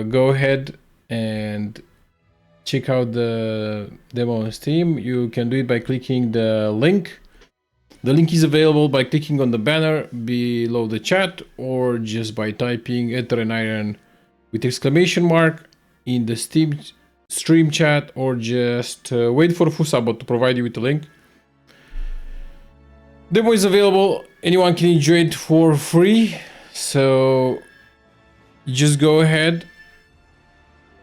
go ahead and check out the demo on Steam. You can do it by clicking the link. The link is available by clicking on the banner below the chat, or just by typing Aether Iron with exclamation mark in the Steam stream chat, or just wait for Fusabot to provide you with the link. Demo is available. Anyone can enjoy it for free. So you just go ahead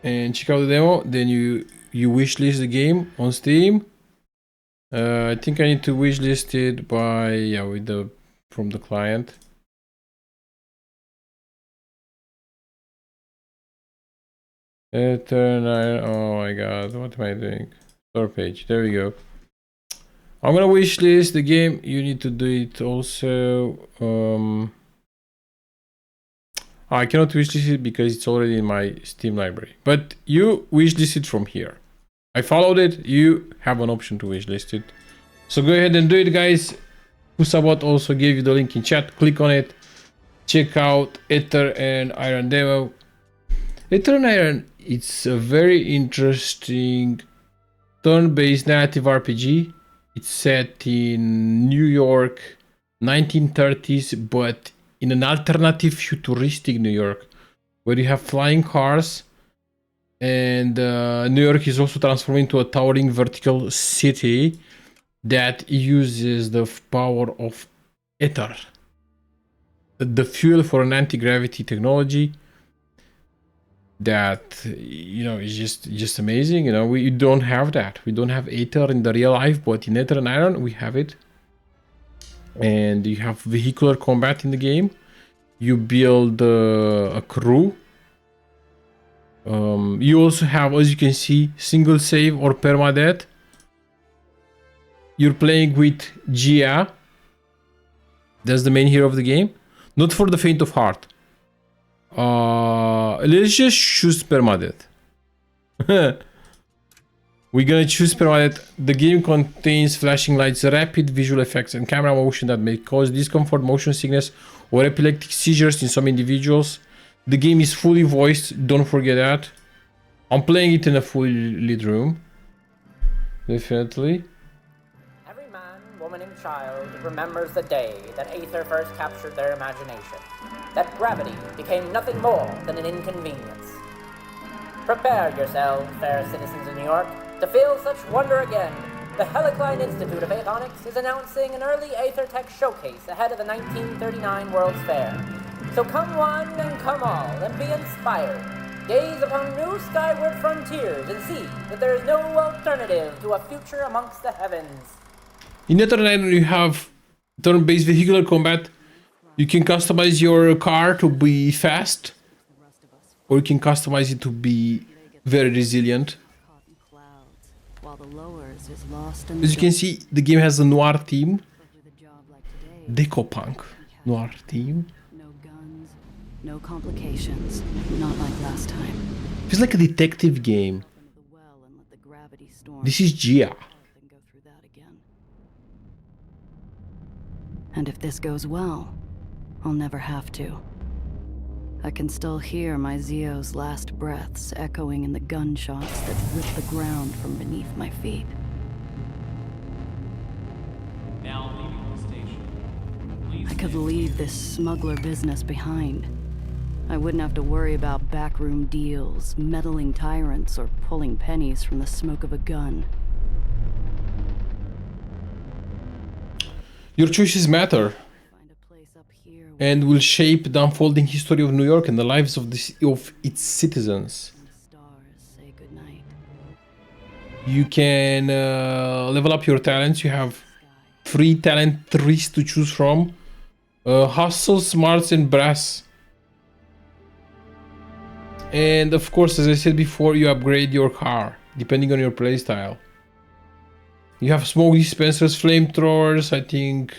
and check out the demo. Then you wishlist the game on Steam. I think I need to wishlist it by from the client. Oh my god, what am I doing? Store page. There we go. I'm gonna wishlist the game. You need to do it also. I cannot wishlist it because it's already in my Steam library. But you wishlist it from here. I followed it. You have an option to wishlist it. So go ahead and do it, guys. Pusabot also gave you the link in chat. Click on it. Check out Aether and Iron demo. Aether and Iron, it's a very interesting turn-based narrative RPG. It's set in New York, 1930s, but in an alternative futuristic New York, where you have flying cars, and New York is also transformed into a towering vertical city that uses the power of Aether, the fuel for an anti-gravity technology that, you know, is just amazing. You know, we don't have that. We don't have Aether in the real life, but in Aether and Iron we have it. And you have vehicular combat in the game. You build a crew. You also have, as you can see, single save or permadeath. You're playing with Gia. That's the main hero of the game. Not for the faint of heart. Let's just choose permadeath. We're gonna choose permadeath. The game contains flashing lights, rapid visual effects, and camera motion that may cause discomfort, motion sickness, or epileptic seizures in some individuals. The game is fully voiced, don't forget that. I'm playing it in a fully lit room. Definitely. Every man, woman, and child remembers the day that Aether first captured their imagination. That gravity became nothing more than an inconvenience. Prepare yourselves, fair citizens of New York, to feel such wonder again. The Helicline Institute of Aethonics is announcing an early Aether Tech showcase ahead of the 1939 World's Fair. So come one and come all, and be inspired. Gaze upon new skyward frontiers and see that there is no alternative to a future amongst the heavens. In Aether Iron you have turn-based vehicular combat. You can customize your car to be fast, or you can customize it to be very resilient. As you can see, the game has a noir theme. Decopunk noir theme. No guns, no complications, not like last time. Feels like a detective game. This is Gia. And if this goes well, I'll never have to. I can still hear my Zio's last breaths echoing in the gunshots that rip the ground from beneath my feet. Now leaving the station. Please I could leave this smuggler business behind. I wouldn't have to worry about backroom deals, meddling tyrants, or pulling pennies from the smoke of a gun. Your choices matter and will shape the unfolding history of New York and the lives of its citizens. You can level up your talents. You have 3 talent trees to choose from. Hustle, smarts, and brass. And of course, as I said before, you upgrade your car depending on your playstyle. You have smoke dispensers, flamethrowers, I think,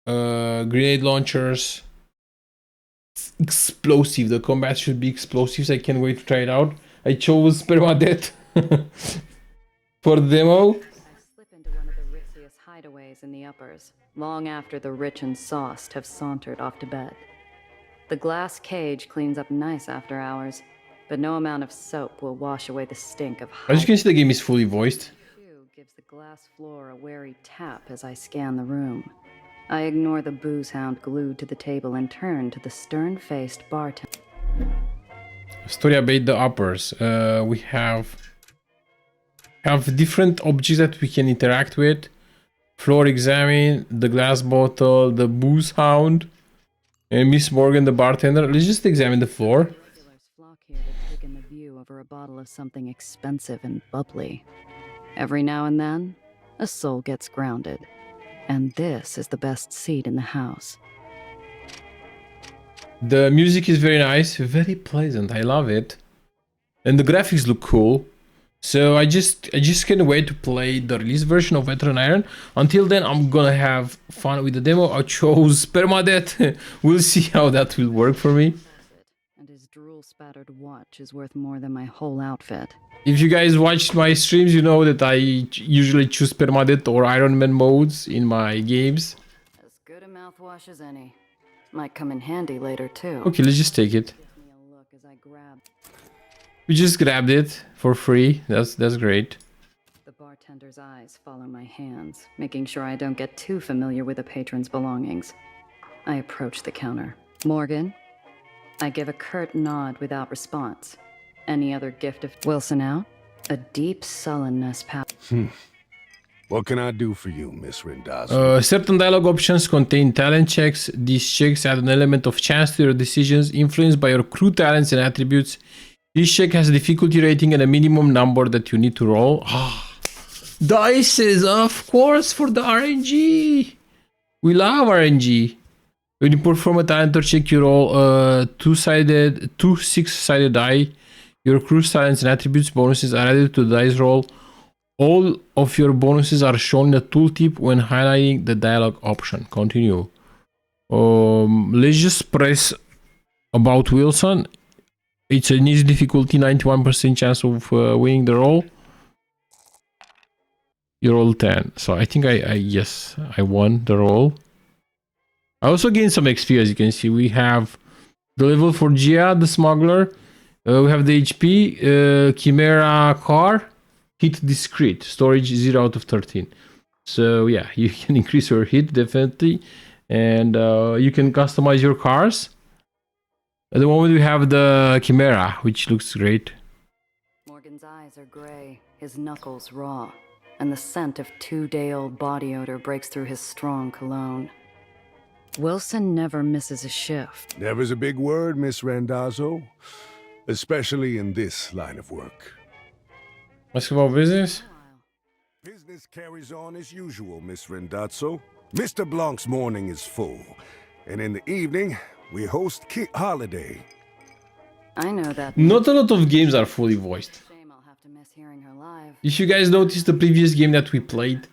grenade launchers. It's explosive. The combat should be explosives. I can't wait to try it out. I chose permadeath for the demo. I slip into one of the ritziest hideaways in the uppers, long after the rich and sauced have sauntered off to bed. The glass cage cleans up nice after hours, but no amount of soap will wash away the stink of As you can see, the game is fully voiced. Shoe gives the glass floor a wary tap as I scan the room. I ignore the booze hound glued to the table and turn to the stern-faced bartender. Story about the uppers. We have different objects that we can interact with. Floor examine, the glass bottle, the booze hound, and Miss Morgan, the bartender. Let's just examine the floor. Regulars flock here to take in the view over a bottle of something expensive and bubbly. Every now and then, a soul gets grounded. And this is the best seat in the house. The music is very nice, very pleasant. I love it, and the graphics look cool. So I just can't wait to play the release version of Aether Iron. Until then, I'm gonna have fun with the demo. I chose permadeath. We'll see how that will work for me. And his drool-spattered watch is worth more than my whole outfit. If you guys watched my streams, you know that I usually choose permadeath or Iron Man modes in my games. As good a mouthwash as any. Might come in handy later too. Okay, let's just take it. Gives me a look as I grab. We just grabbed it for free. That's great. The bartender's eyes follow my hands, making sure I don't get too familiar with the patron's belongings. I approach the counter. Morgan? I give a curt nod without response. Any other gift of Wilson out? A deep sullenness What can I do for you, Miss Rendazzo? Certain dialogue options contain talent checks. These checks add an element of chance to your decisions, influenced by your crew talents and attributes. Each check has a difficulty rating and a minimum number that you need to roll. Dices, of course, for the RNG. We love RNG. When you perform a talent or check, you roll two six-sided die. Your crew's talents and attributes bonuses are added to the dice roll. All of your bonuses are shown in the tooltip when highlighting the dialogue option. Continue. Let's just press about Wilson. It's an easy difficulty, 91% chance of winning the roll. You roll 10. So I think I won the roll. I also gained some XP, as you can see. We have the level for Gia, the smuggler. We have the HP, Chimera car, hit discreet, storage 0 out of 13. So yeah, you can increase your hit definitely, and you can customize your cars. At the moment we have the Chimera, which looks great. Morgan's eyes are gray, his knuckles raw, and the scent of 2-day-old body odor breaks through his strong cologne. Wilson never misses a shift. Never's a big word, Miss Rendazzo, especially in this line of work. Let's go about business. Business carries on as usual, Miss Rendazzo. Mr. Blanc's morning is full, and in the evening, we host Kit Holiday. I know that. Not a lot of games are fully voiced. Shame I'll have to miss hearing her live. If you guys noticed the previous game that we played,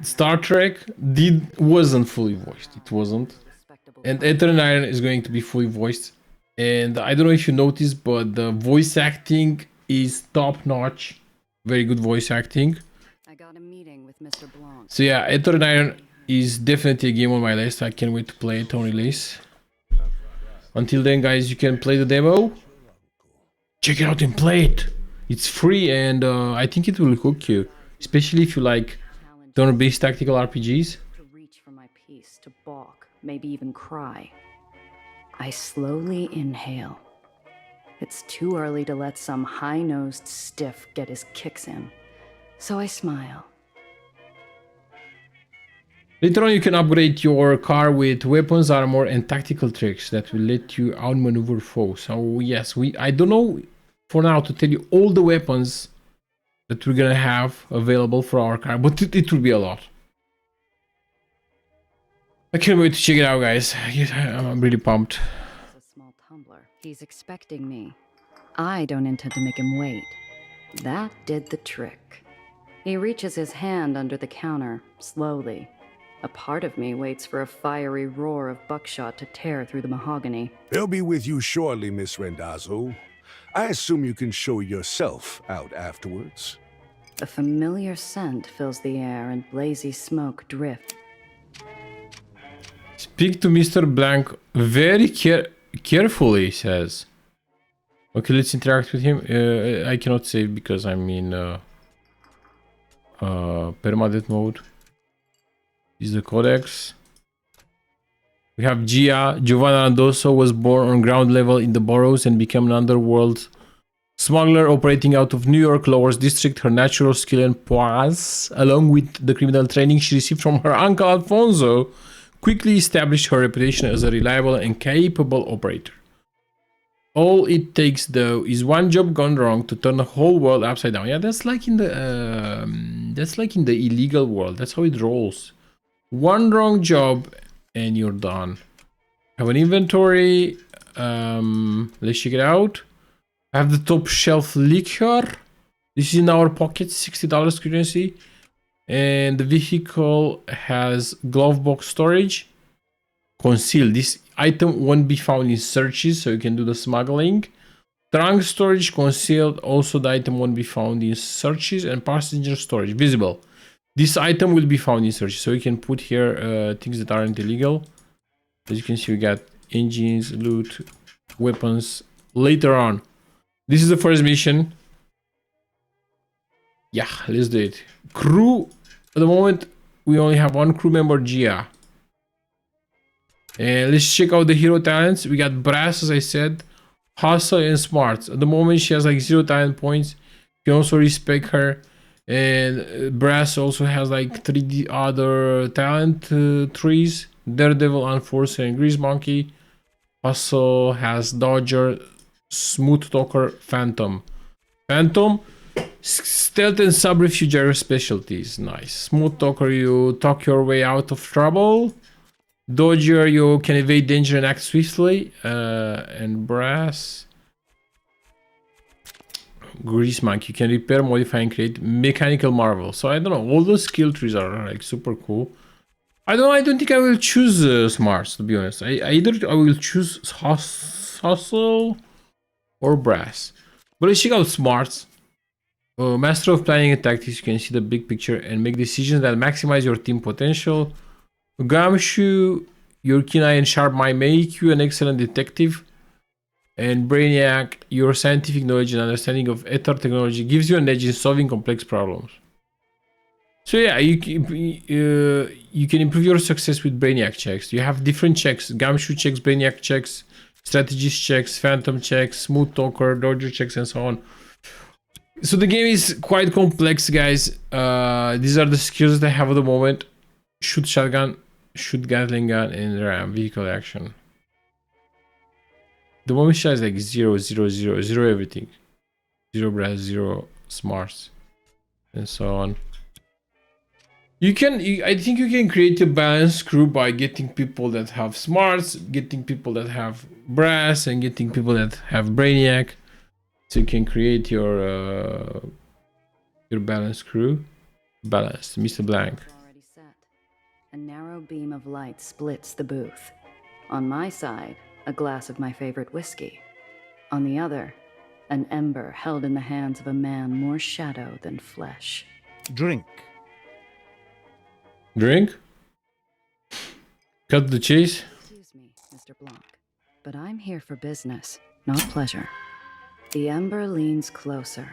Star Trek wasn't fully voiced. It wasn't. And Aether Iron is going to be fully voiced. And I don't know if you noticed, but the voice acting is top notch. Very good voice acting. I got a meeting with Mr. Blanc. So yeah, Aether Iron is definitely a game on my list. I can't wait to play it on release. Until then, guys, you can play the demo. Check it out and play it. It's free, and I think it will hook you, especially if you like turn-based tactical RPGs. To reach for my piece, to balk, maybe even cry. I slowly inhale. It's too early to let some high-nosed stiff get his kicks in, so I smile. Later on, you can upgrade your car with weapons, armor, and tactical tricks that will let you outmaneuver foes. So yes, I don't know for now to tell you all the weapons that we're gonna have available for our car, but it will be a lot. I can't wait to check it out, guys. I'm really pumped. A small tumbler. He's expecting me. I don't intend to make him wait. That did the trick. He reaches his hand under the counter, slowly. A part of me waits for a fiery roar of buckshot to tear through the mahogany. They'll be with you shortly, Miss Rendazzo. I assume you can show yourself out afterwards. A familiar scent fills the air and blazy smoke drifts. Speak to Mr. Blanc very carefully, he says. Okay, let's interact with him. I cannot save because I'm in permadeath mode. This is the codex. We have Gia. Giovanna Andoso was born on ground level in the boroughs and became an underworld smuggler operating out of New York Lowers District. Her natural skill and prowess, along with the criminal training she received from her uncle Alfonso, quickly established her reputation as a reliable and capable operator. All it takes, though, is one job gone wrong to turn the whole world upside down. Yeah, that's like in the illegal world. That's how it rolls. One wrong job and you're done. Have an inventory. Let's check it out. I have the top shelf liquor. This is in our pocket, $60 currency. And the vehicle has glove box storage. Conceal. This item won't be found in searches, so you can do the smuggling. Trunk storage concealed. Also, the item won't be found in searches. And passenger storage visible. This item will be found in searches, so you can put here things that aren't illegal. As you can see, we got engines, loot, weapons. Later on, this is the first mission. Yeah, let's do it. Crew. At the moment, we only have one crew member, Gia. And let's check out the hero talents. We got Brass, as I said, Hustle, and Smarts. At the moment, she has like 0 talent points. You can also respect her. And Brass also has like 3 other talent trees. Daredevil, Enforcer, and Grease Monkey. Hustle has Dodger, Smooth Talker, Phantom. Phantom, Stealth and Subterfuge are specialties. Nice. Smooth Talker, you talk your way out of trouble. Dodger, you can evade danger and act swiftly. And Brass, Grease Monkey, you can repair, modify, and create mechanical marvels. So I don't know, all those skill trees are like super cool. I don't think I will choose Smarts, to be honest. Either I will choose Hustle or Brass. But let's check out Smarts. Master of planning and tactics, you can see the big picture and make decisions that maximize your team potential. Gumshoe, your keen eye and sharp mind make you an excellent detective. And Brainiac, your scientific knowledge and understanding of Aether technology gives you an edge in solving complex problems. So yeah, you can improve your success with Brainiac checks. You have different checks: Gumshoe checks, Brainiac checks, Strategist checks, Phantom checks, Smooth Talker, Dodger checks, and so on. So the game is quite complex, guys. These are the skills that I have at the moment: shoot shotgun, shoot Gatling gun, and ram vehicle action. The moment she has like 0, 0, 0, 0 everything. 0 brass, 0 smarts, and so on. I think you can create a balanced crew by getting people that have smarts, getting people that have brass, and getting people that have Brainiac. So you can create your balanced crew. Balanced, Mr. Blank. Already set. A narrow beam of light splits the booth. On my side, a glass of my favorite whiskey. On the other, an ember held in the hands of a man more shadow than flesh. Drink. Drink? Cut the chase? Excuse me, Mr. Blanc, but I'm here for business, not pleasure. The ember leans closer.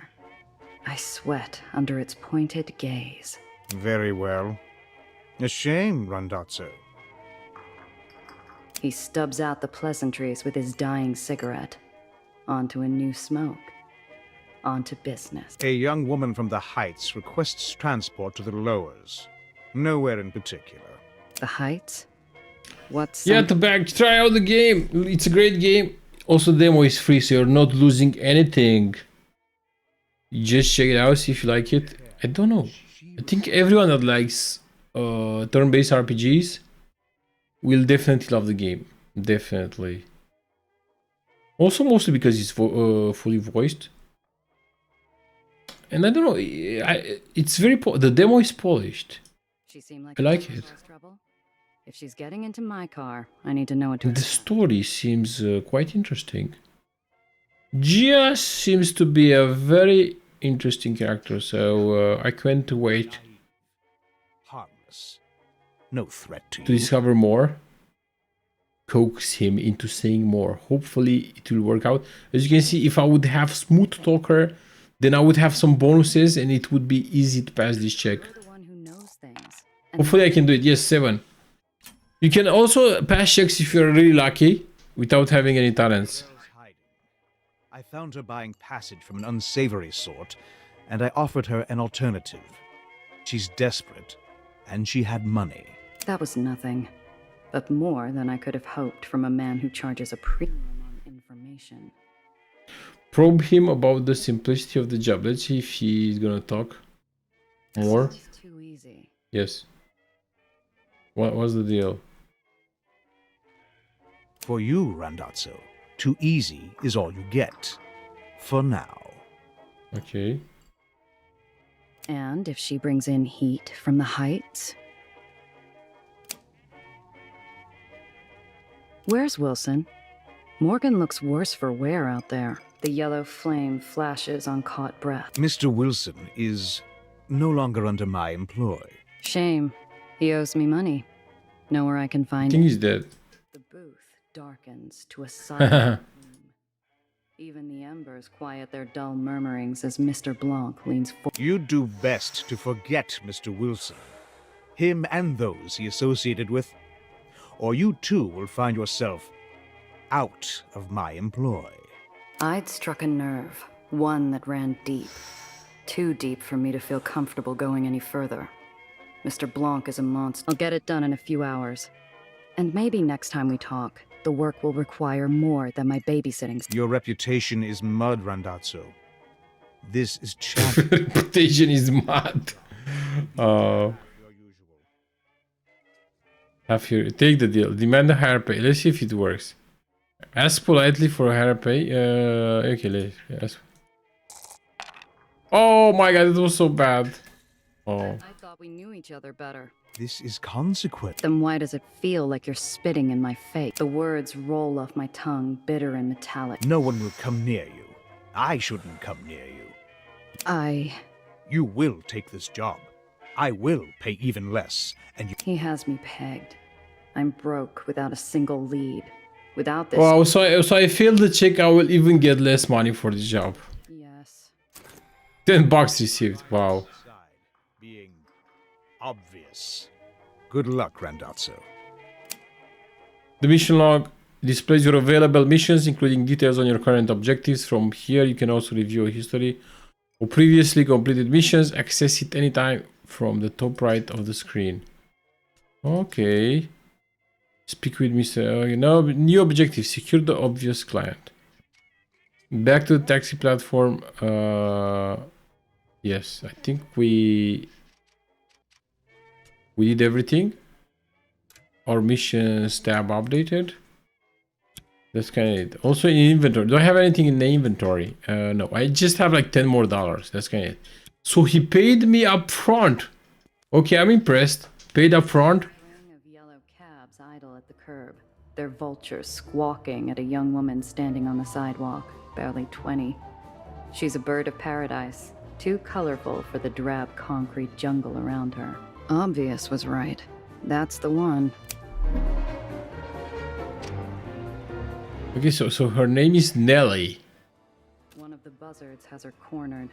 I sweat under its pointed gaze. Very well. A shame, Randazzo. He stubs out the pleasantries with his dying cigarette. Onto a new smoke. Onto business. A young woman from the Heights requests transport to the Lowers. Nowhere in particular. The Heights? What's Yeah, to back, try out the game. It's a great game. Also, the demo is free, so you're not losing anything. You just check it out, see if you like it. I don't know. I think everyone that likes turn-based RPGs will definitely love the game. Definitely. Also, mostly because it's fully voiced. And I don't know, it's very the demo is polished. She seemed like I like it. trouble. If she's getting into my car, I need to know what to The expect. story seems quite interesting. Gia seems to be a very interesting character, so I can't wait Harmless. No threat to to you. discover more. coax him into saying more. Hopefully it will work out. As you can see, if I would have smooth talker, then I would have some bonuses and it would be easy to pass this check. You're the one who knows things. Hopefully I can do it. Yes, 7. You can also pass checks if you're really lucky without having any talents. I found her buying passage from an unsavory sort, and I offered her an alternative. She's desperate, and she had money. That was nothing, but more than I could have hoped from a man who charges a premium on information. Probe him about the simplicity of the job. Let's see if he's gonna talk more. It's too easy. Yes. What was the deal? For you, Randazzo, too easy is all you get. For now. Okay. And if she brings in heat from the heights? Where's Wilson? Morgan looks worse for wear out there. The yellow flame flashes on caught breath. Mr. Wilson is no longer under my employ. Shame. He owes me money. Know where I can I find think it? he's dead. The booth darkens to a silent gloom. Even the embers quiet their dull murmurings as Mr. Blanc leans forward. You'd do best to forget Mr. Wilson, him and those he associated with, or you too will find yourself out of my employ. I'd struck a nerve, one that ran deep. Too deep for me to feel comfortable going any further. Mr. Blanc is a monster. I'll get it done in a few hours. And maybe next time we talk, the work will require more than my babysitting. Your reputation is mud, Randazzo. This is champion. Reputation is mad. Have here. Take the deal. Demand a higher pay. Let's see if it works. Ask politely for a higher pay. Okay, let's ask. Oh my god, it was so bad. Oh. I thought we knew each other better. This is consequent. Then why does it feel like you're spitting in my face? The words roll off my tongue, bitter and metallic. No one will come near you. I shouldn't come near you. You will take this job. I will pay even less, and you... He has me pegged. I'm broke without a single lead. Without this... Wow, so I failed the check, I will even get less money for the job. Yes. $10 received, wow. Being obvious. Good luck, Randazzo. The mission log displays your available missions, including details on your current objectives. From here, you can also review a history of previously completed missions. Access it anytime from the top right of the screen. Okay. Speak with Mr. New objective. Secure the obvious client. Back to the taxi platform. Yes, I think we did everything. Our missions tab updated. That's kind of it. Also in inventory. Do I have anything in the inventory? No, I just have like $10 more. That's kind of it. So he paid me up front. Okay, I'm impressed. Paid up front. Ring of yellow cabs idle at the curb. Their vultures squawking at a young woman standing on the sidewalk, barely 20. She's a bird of paradise, too colorful for the drab concrete jungle around her. Obvious was right. That's the one. Okay, so her name is Nelly. One of the buzzards has her cornered.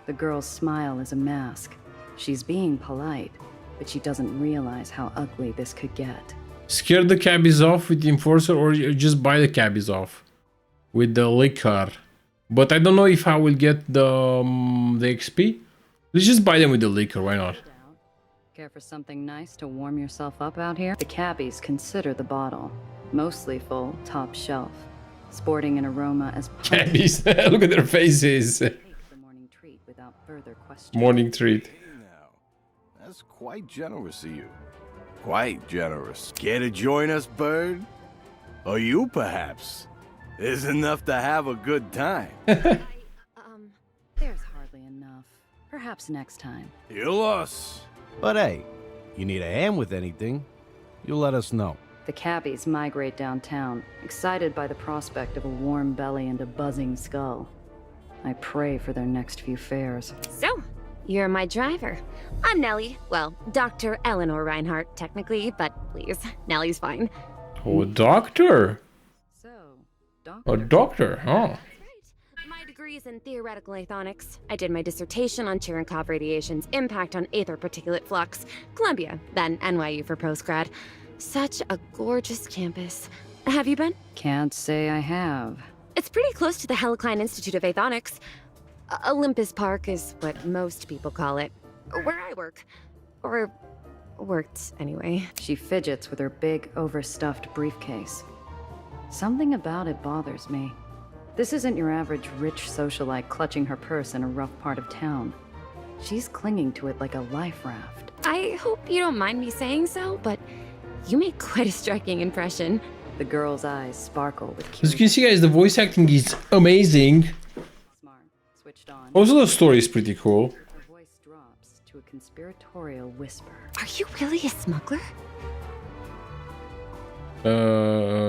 The girl's smile is a mask. She's being polite, but she doesn't realize how ugly this could get. Scare the cabbies off with the enforcer, or you just buy the cabbies off with the liquor. But I don't know if I will get the XP. Let's just buy them with the liquor, why not? Care for something nice to warm yourself up out here? The cabbies consider the bottle. Mostly full, top shelf. Sporting an aroma as Cabbies, look at their faces. take the morning treat without further question. Morning treat. Now, that's quite generous of you. Quite generous. Care to join us, Bird? Or you, perhaps? There's enough to have a good time. There's hardly enough. Perhaps next time. You lost. But hey, you need a hand with anything, you let us know. The cabbies migrate downtown, excited by the prospect of a warm belly and a buzzing skull. I pray for their next few fares. So, you're my driver. I'm Nellie. Well, Dr. Eleanor Reinhardt, technically, but please, Nellie's fine. Oh, doctor. So, A doctor, huh? My degree is in theoretical aethonics. I did my dissertation on Cherenkov radiation's impact on aether particulate flux. Columbia, then NYU for postgrad. Such a gorgeous campus. Have you been? Can't say I have. It's pretty close to the Helicline Institute of Aethonics. Olympus Park is what most people call it. Where I work. Or worked, anyway. She fidgets with her big, overstuffed briefcase. Something about it bothers me. This isn't your average rich socialite clutching her purse in a rough part of town. She's clinging to it like a life raft. I hope you don't mind me saying so, but you make quite a striking impression. The girl's eyes sparkle with As you can see, guys, the voice acting is amazing. Smart. Switched on. Also, the story is pretty cool. Her voice drops to a conspiratorial whisper. Are you really a smuggler?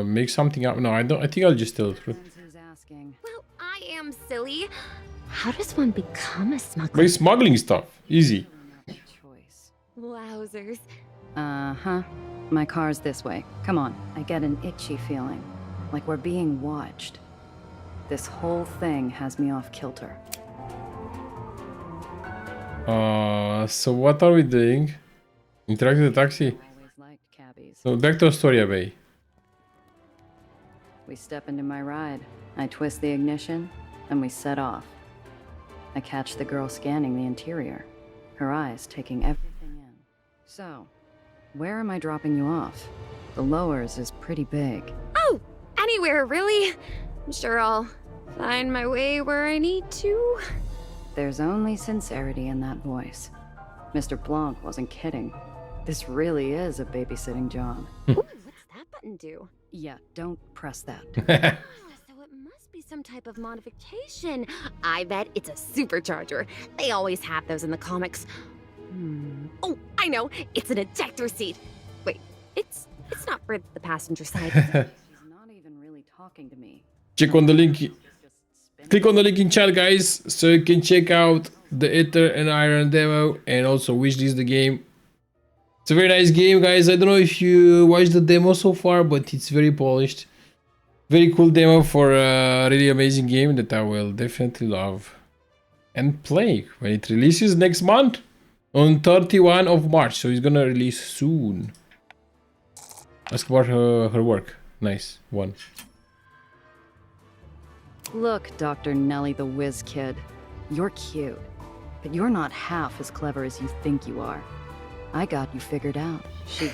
Make something up. No, I don't. I think I'll just tell the truth. Who's asking? Well, I am silly. How does one become a smuggler? By smuggling stuff. Easy. Choice. Wowzers. Uh-huh. My car's this way. Come on. I get an itchy feeling. Like we're being watched. This whole thing has me off kilter. So what are we doing? Interact with the taxi. Always liked cabbies. So back to Astoria Bay. We step into my ride. I twist the ignition, and we set off. I catch the girl scanning the interior, her eyes taking everything in. So, where am I dropping you off? The lowers is pretty big. Oh, anywhere, really. I'm sure I'll find my way where I need to. There's only sincerity in that voice. Mr. Blanc wasn't kidding. This really is a babysitting job. Ooh, what's that button do? Yeah, don't press that. So it must be some type of modification. I bet it's a supercharger. They always have those in the comics. Oh, I know. It's an ejector seat. Wait, it's not for the passenger side. She's not even really talking to me. Check on the link. Click on the link in chat, guys, so you can check out the Aether and Iron demo and also wishlist the game. It's a very nice game, guys. I don't know if you watched the demo so far, but it's very polished. Very cool demo for a really amazing game that I will definitely love and play when it releases next month on 31 of March. So it's gonna release soon. Ask about her work. Nice one. Look, Dr. Nelly the Whiz Kid. You're cute, but you're not half as clever as you think you are. I got you figured out. She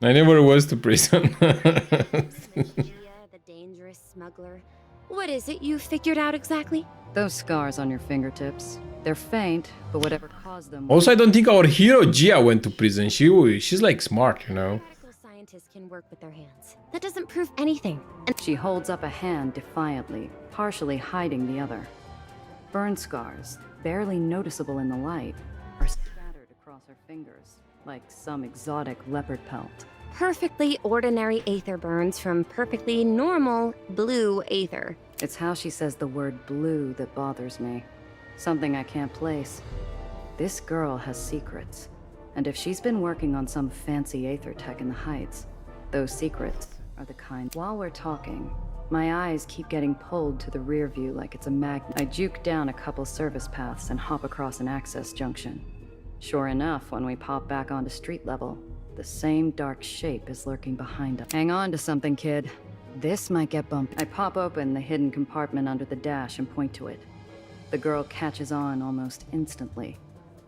I never was to prison. The dangerous smuggler. What is it you figured out exactly? Those scars on your fingertips. They're faint, but whatever caused them... Also, I don't think our hero Gia went to prison. She's like smart, you know. Medical scientists can work with their hands. That doesn't prove anything. And she holds up a hand defiantly, partially hiding the other. Burn scars, barely noticeable in the light, are scattered across her fingers, like some exotic leopard pelt. Perfectly ordinary aether burns from perfectly normal blue aether. It's how she says the word blue that bothers me. Something I can't place. This girl has secrets, and if she's been working on some fancy aether tech in the Heights, those secrets are the kind... While we're talking, my eyes keep getting pulled to the rear view like it's a magnet. I juke down a couple service paths and hop across an access junction. Sure enough, when we pop back onto street level, the same dark shape is lurking behind us. Hang on to something, kid. This might get bumpy. I pop open the hidden compartment under the dash and point to it. The girl catches on almost instantly,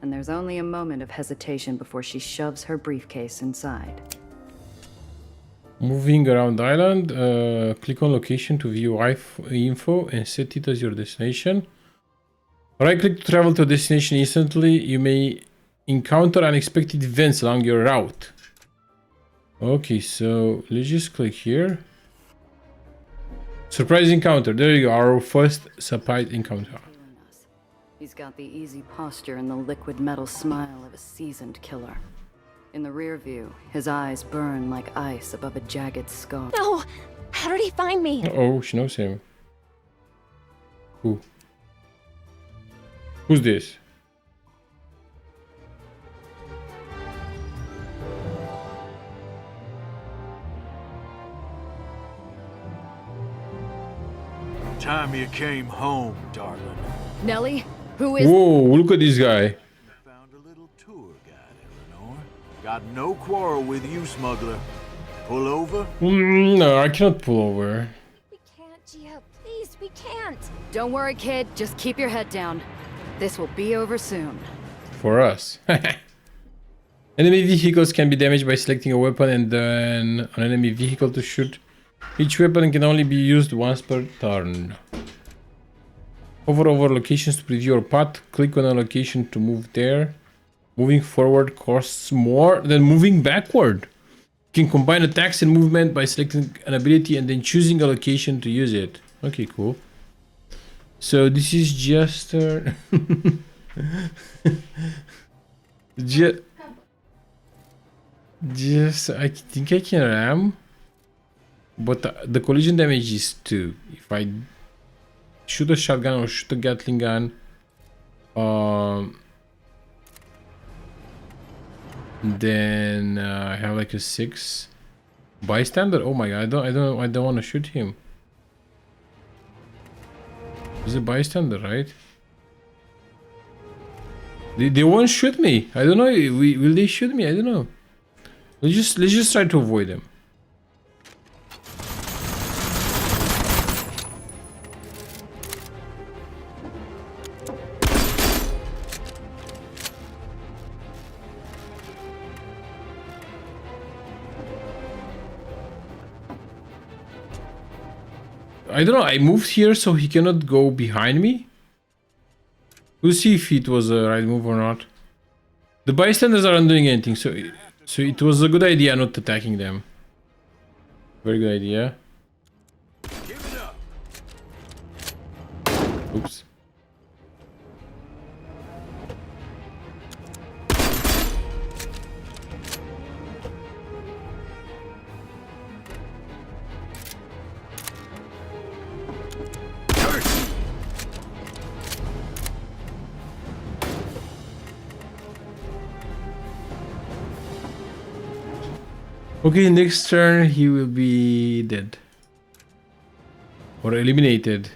and there's only a moment of hesitation before she shoves her briefcase inside. Moving around island, click on location to view info and set it as your destination. Right click to travel to a destination instantly. You may encounter unexpected events along your route. Okay, so let's just click here. Surprise encounter. There you go, our first surprise encounter. He's got the easy posture and the liquid metal smile of a seasoned killer. In the rear view, his eyes burn like ice above a jagged scar. No! How did he find me? Oh, she knows him. Who? Who's this? Time you came home, darling. Nellie, who is... Whoa, look at this guy. Found a little tour guide, Eleanor. Got no quarrel with you, smuggler. Pull over? No, I cannot pull over. We can't, Gia. Please, we can't. Don't worry, kid. Just keep your head down. This will be over soon. For us. Enemy vehicles can be damaged by selecting a weapon and then an enemy vehicle to shoot. Each weapon can only be used once per turn. Hover over locations to preview your path. Click on a location to move there. Moving forward costs more than moving backward. You can combine attacks and movement by selecting an ability and then choosing a location to use it. Okay, cool. So this is just... just... I think I can ram. But the collision damage is 2. If I shoot a shotgun or shoot a Gatling gun, then I have like a 6. Bystander? Oh my god! I don't want to shoot him. He's a bystander, right? They won't shoot me. I don't know. Will they shoot me? I don't know. Let's just try to avoid them. I don't know, I moved here so he cannot go behind me. We'll see if it was a right move or not. The bystanders aren't doing anything, so it was a good idea not attacking them. Very good idea. Oops. Okay, next turn he will be dead. Or eliminated.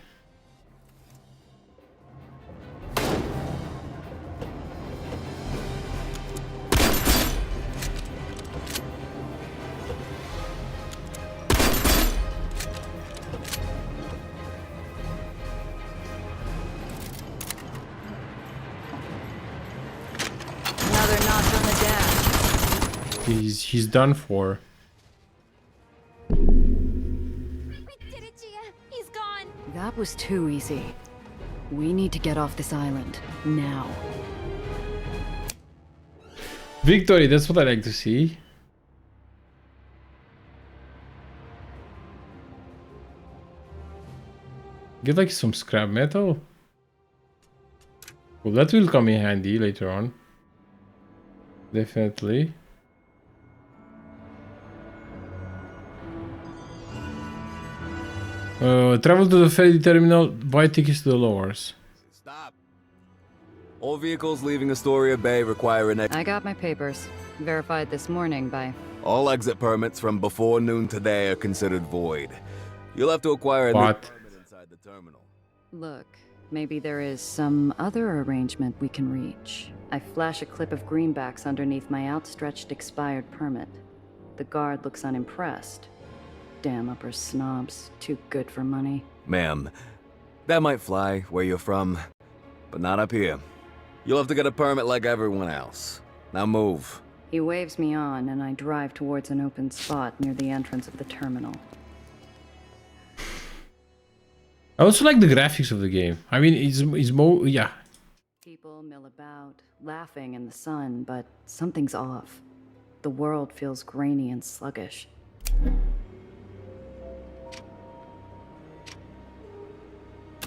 He's done for. We did it, Gia. He's gone. That was too easy. We need to get off this island now. Victory, that's what I like to see. Get like some scrap metal. Well, that will come in handy later on. Definitely. Travel to the ferry terminal, buy tickets to the lowers. Stop. All vehicles leaving Astoria Bay require an I got my papers. Verified this morning by... All exit permits from before noon today are considered void. You'll have to acquire a new permit inside the terminal. Look, maybe there is some other arrangement we can reach. I flash a clip of greenbacks underneath my outstretched expired permit. The guard looks unimpressed. Damn upper snobs, too good for money. Ma'am, that might fly where you're from, but not up here. You'll have to get a permit like everyone else. Now move. He waves me on, and I drive towards an open spot near the entrance of the terminal. I also like the graphics of the game. I mean, it's more, yeah. People mill about, laughing in the sun, but something's off. The world feels grainy and sluggish.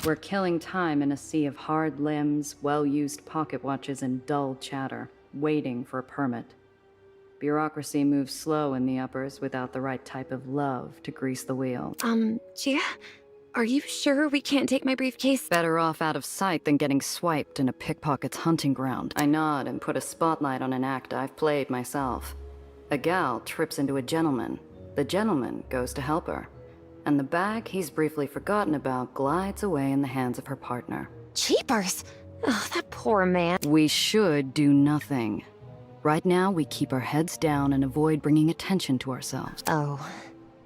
We're killing time in a sea of hard limbs, well-used pocket watches, and dull chatter, waiting for a permit. Bureaucracy moves slow in the uppers without the right type of love to grease the wheel. Gia? Are you sure we can't take my briefcase? Better off out of sight than getting swiped in a pickpocket's hunting ground. I nod and put a spotlight on an act I've played myself. A gal trips into a gentleman. The gentleman goes to help her. And the bag he's briefly forgotten about glides away in the hands of her partner. Cheapers! Oh, that poor man. We should do nothing. Right now, we keep our heads down and avoid bringing attention to ourselves. Oh.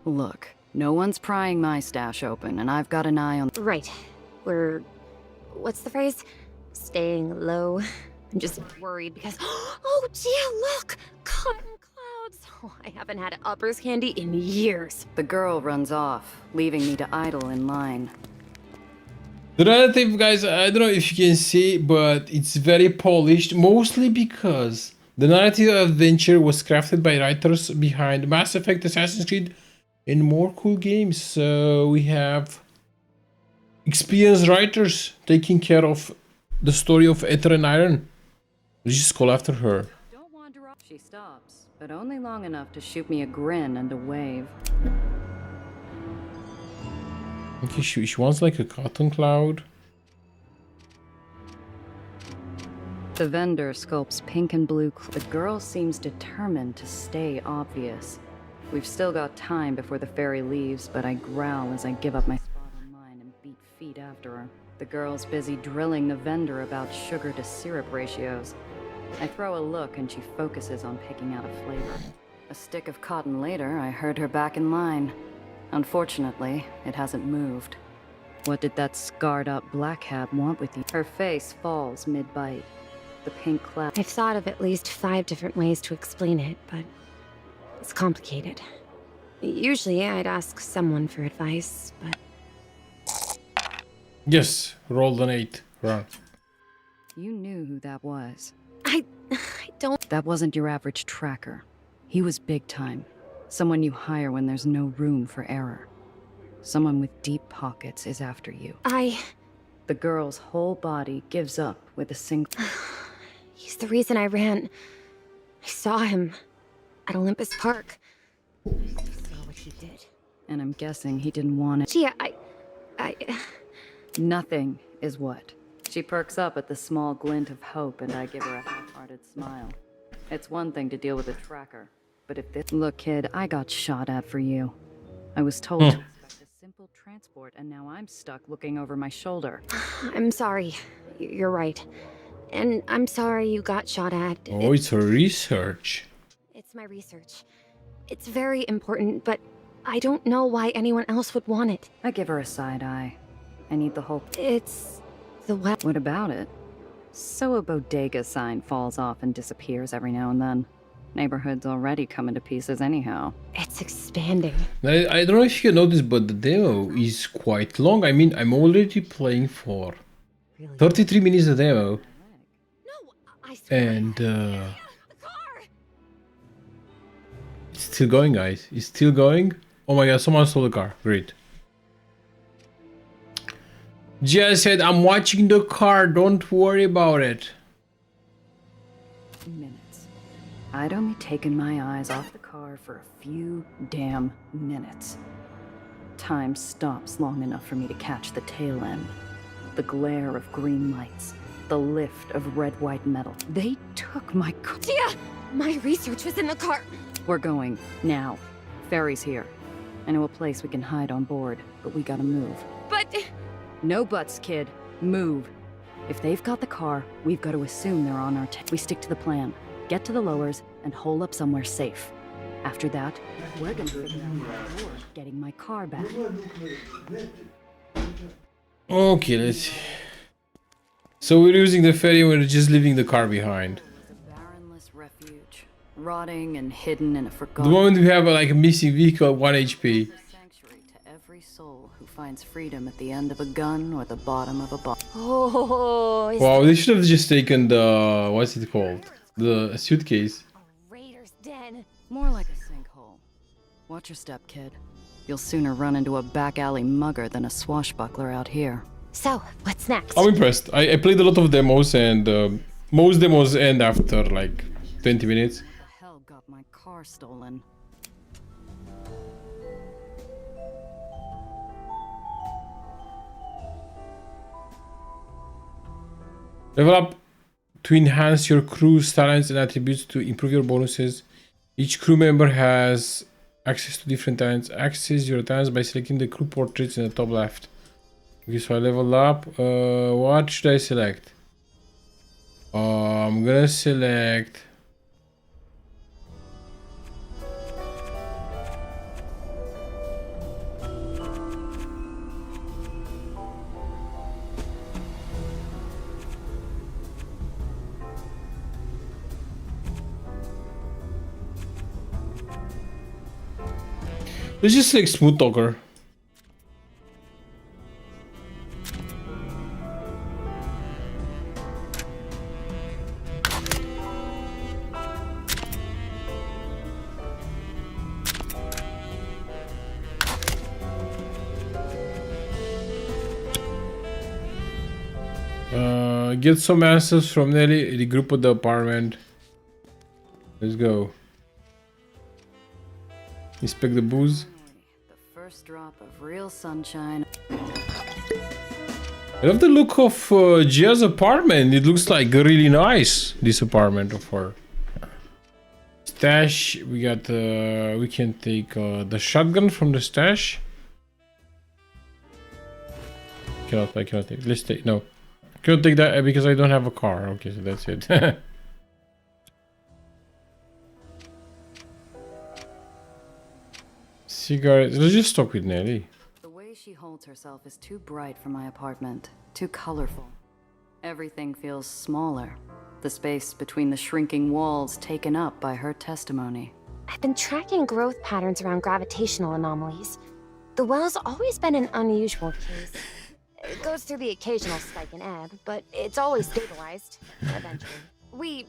Look, no one's prying my stash open, and I've got an eye on... Right. We're... what's the phrase? Staying low. I'm just worried because... oh, Gia, look! Cotton clouds! Oh, I haven't had uppers candy in years. The girl runs off, leaving me to idle in line. The narrative, guys, I don't know if you can see, but it's very polished, mostly because the narrative adventure was crafted by writers behind Mass Effect, Assassin's Creed, and more cool games. So we have experienced writers taking care of the story of Aether Iron. We just call after her. Don't wander off. She stops, but only long enough to shoot me a grin and a wave. Okay, she wants like a cotton cloud. The vendor sculpts pink and blue. The girl seems determined to stay obvious. We've still got time before the ferry leaves, but I growl as I give up my spot on mine and beat feet after her. The girl's busy drilling the vendor about sugar to syrup ratios. I throw a look and she focuses on picking out a flavor. A stick of cotton later, I heard her back in line. Unfortunately, it hasn't moved. What did that scarred-up black hat want with you? Her face falls mid-bite. The pink cloud... I've thought of at least 5 different ways to explain it, but it's complicated. Usually I'd ask someone for advice, but... Yes, rolled an 8. Run. You knew who that was. I don't... That wasn't your average tracker. He was big time. Someone you hire when there's no room for error. Someone with deep pockets is after you. The girl's whole body gives up with a single... He's the reason I ran. I saw him at Olympus Park. I saw what he did. And I'm guessing he didn't want it. Gia, Nothing is what. She perks up at the small glint of hope and I give her a half-hearted smile. It's one thing to deal with a tracker, but if this... Look, kid, I got shot at for you. I was told to expect a simple transport and now I'm stuck looking over my shoulder. I'm sorry. You're right. And I'm sorry you got shot at. Oh, it's her research. It's my research. It's very important, but I don't know why anyone else would want it. I give her a side eye. I need the whole... It's... the web. What about it? So a bodega sign falls off and disappears every now and then. Neighborhood's already coming to pieces anyhow. It's expanding. I don't know if you noticed, but the demo is quite long. I mean, I'm already playing for 33 minutes of demo. No, I swear. And The car! it's still going, guys. It's still going. Oh my god, someone stole the car. Great. Just said, I'm watching the car. Don't worry about it. Minutes. I'd only taken my eyes off the car for a few damn minutes. Time stops long enough for me to catch the tail end. The glare of green lights. The lift of red-white metal. They took my car. Gia! My research was in the car. We're going. Now. Ferry's here. I know a place we can hide on board, but we gotta move. But... No buts, kid. Move. If they've got the car, we've got to assume they're on our we stick to the plan. Get to the lowers and hole up somewhere safe. After that, we're gonna figure out you're getting my car back. Okay, let's see. So we're using the ferry and we're just leaving the car behind. It's a barrenless refuge, rotting and hidden in a The forgotten... moment we have like a missing vehicle, 1 HP. sanctuary to every soul who finds freedom at the end of a gun or the bottom of a box. Oh, is Wow, they should have just taken the... what's it called? The suitcase. a raider's den. More like a sinkhole. Watch your step, kid. You'll sooner run into a back alley mugger than a swashbuckler out here. So, what's next? I'm impressed. I played a lot of demos and most demos end after like 20 minutes. The hell got my car stolen? Level up to enhance your crew's talents and attributes to improve your bonuses. Each crew member has Access to different talents. Access your talents by selecting the crew portraits in the top left. Okay, so I level up. What should I select? I'm gonna select... Let's just select Smooth Talker. Get some answers from Nelly. Regroup at the apartment. Let's go. Inspect the booze. The first drop of real sunshine. I love the look of Gia's apartment. It looks like really nice. This apartment of her. Stash. We got. We can take the shotgun from the stash. I cannot take. Let's take. No. Cannot take that because I don't have a car. Okay, so that's it. Cigarettes. Let's just talk with Nelly. The way she holds herself is too bright for my apartment. Too colorful. Everything feels smaller. The space between the shrinking walls taken up by her testimony. I've been tracking growth patterns around gravitational anomalies. The well's always been an unusual case. It goes through the occasional spike and ebb, but it's always stabilized, eventually.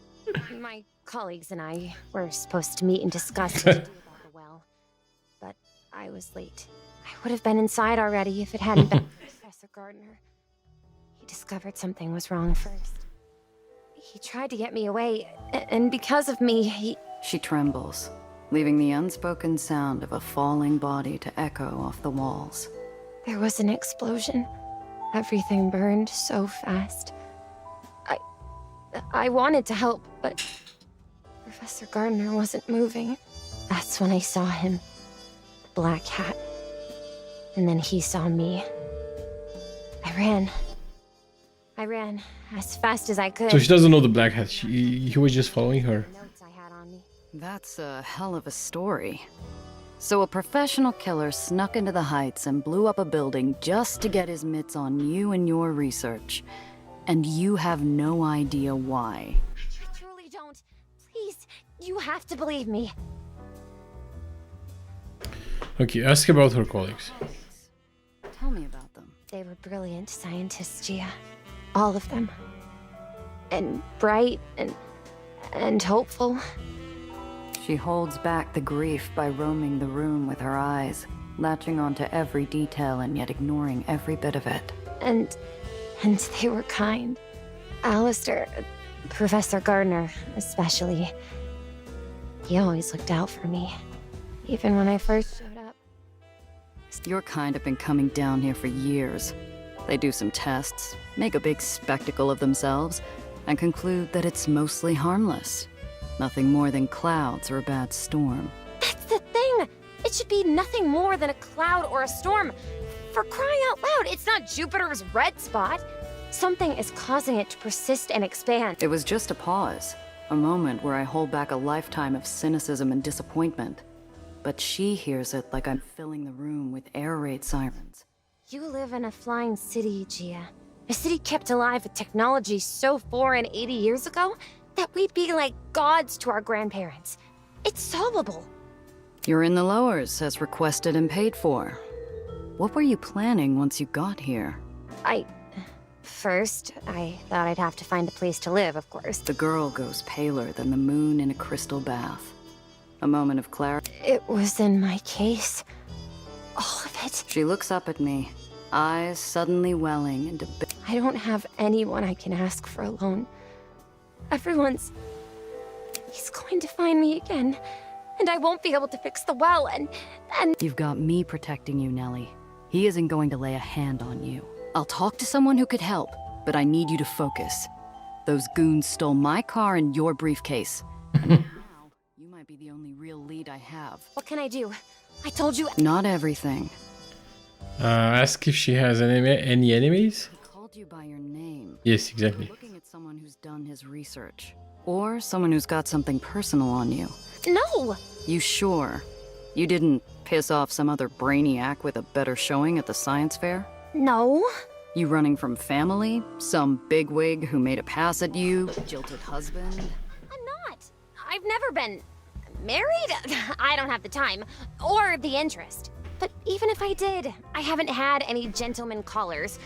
My colleagues and I, were supposed to meet and discuss what to do about the well. But I was late. I would have been inside already if it hadn't been for Professor Gardner. He discovered something was wrong first. He tried to get me away, and because of me, She trembles, leaving the unspoken sound of a falling body to echo off the walls. There was an explosion. Everything burned so fast. I wanted to help, but Professor Gardner wasn't moving. That's when I saw him. The black hat. And then he saw me. I ran as fast as I could. So she doesn't know the black hat. He was just following her. Notes I had on me. That's a hell of a story. So a professional killer snuck into the Heights and blew up a building just to get his mitts on you and your research. And you have no idea why. I truly don't. Please, you have to believe me. Okay, ask about her colleagues. Tell me about them. They were brilliant scientists, Gia. All of them. And bright and hopeful. She holds back the grief by roaming the room with her eyes, latching onto every detail and yet ignoring every bit of it. And they were kind. Alistair, Professor Gardner, especially. He always looked out for me, even when I first showed up. Your kind have been coming down here for years. They do some tests, make a big spectacle of themselves, and conclude that it's mostly harmless. Nothing more than clouds or a bad storm. That's the thing! It should be nothing more than a cloud or a storm. For crying out loud, it's not Jupiter's red spot. Something is causing it to persist and expand. It was just a pause, a moment where I hold back a lifetime of cynicism and disappointment. But she hears it like I'm filling the room with air raid sirens. You live in a flying city, Gia. A city kept alive with technology so foreign 80 years ago that we'd be like gods to our grandparents. It's solvable. You're in the lowers, as requested and paid for. What were you planning once you got here? First, I thought I'd have to find a place to live, of course. The girl goes paler than the moon in a crystal bath. A moment of clarity. It was in my case. All of it. She looks up at me, eyes suddenly welling into... I don't have anyone I can ask for a loan. Everyone's... He's going to find me again. And I won't be able to fix the well, and... You've got me protecting you, Nelly. He isn't going to lay a hand on you. I'll talk to someone who could help, but I need you to focus. Those goons stole my car and your briefcase. And now, you might might be the only real lead I have. What can I do? I told you. Not everything. Ask if she has any enemies. I called you by your name. Yes, exactly. You're looking at someone who's done his research. Or someone who's got something personal on you. No! You sure? You didn't piss off some other brainiac with a better showing at the science fair? No. You running from family? Some bigwig who made a pass at you? Jilted husband? I'm not. I've never been married. I don't have the time or the interest. But even if I did, I haven't had any gentleman callers.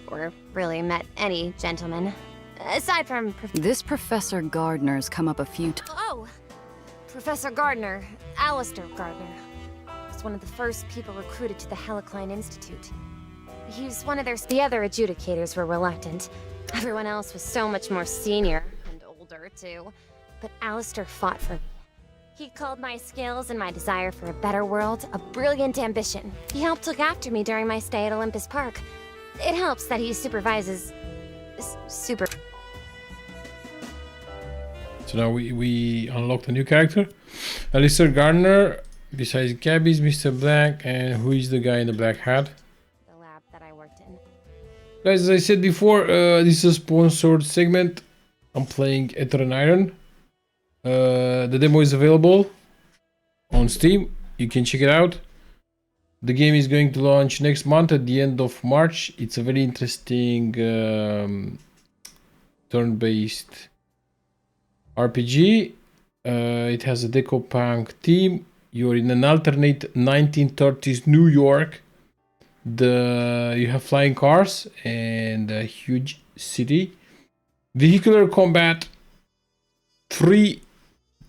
Or really met any gentlemen. Aside from... This Professor Gardner's come up a few times. Oh! Professor Gardner. Alistair Gardner. Was one of the first people recruited to the Helicline Institute. He's one of the other adjudicators were reluctant. Everyone else was so much more senior, and older too. But Alistair fought for me. He called my skills and my desire for a better world a brilliant ambition. He helped look after me during my stay at Olympus Park. It helps that he supervises... So now we unlocked a new character. Alistair Gardner, besides Gabby's Mr. Black, and who is the guy in the black hat? The lab that I worked in. Guys, as I said before, this is a sponsored segment. I'm playing Aether Iron. The demo is available on Steam. You can check it out. The game is going to launch next month at the end of March. It's a very interesting turn-based RPG. It has a Decopunk theme. You're in an alternate 1930s New York. You have flying cars and a huge city. Vehicular combat. 3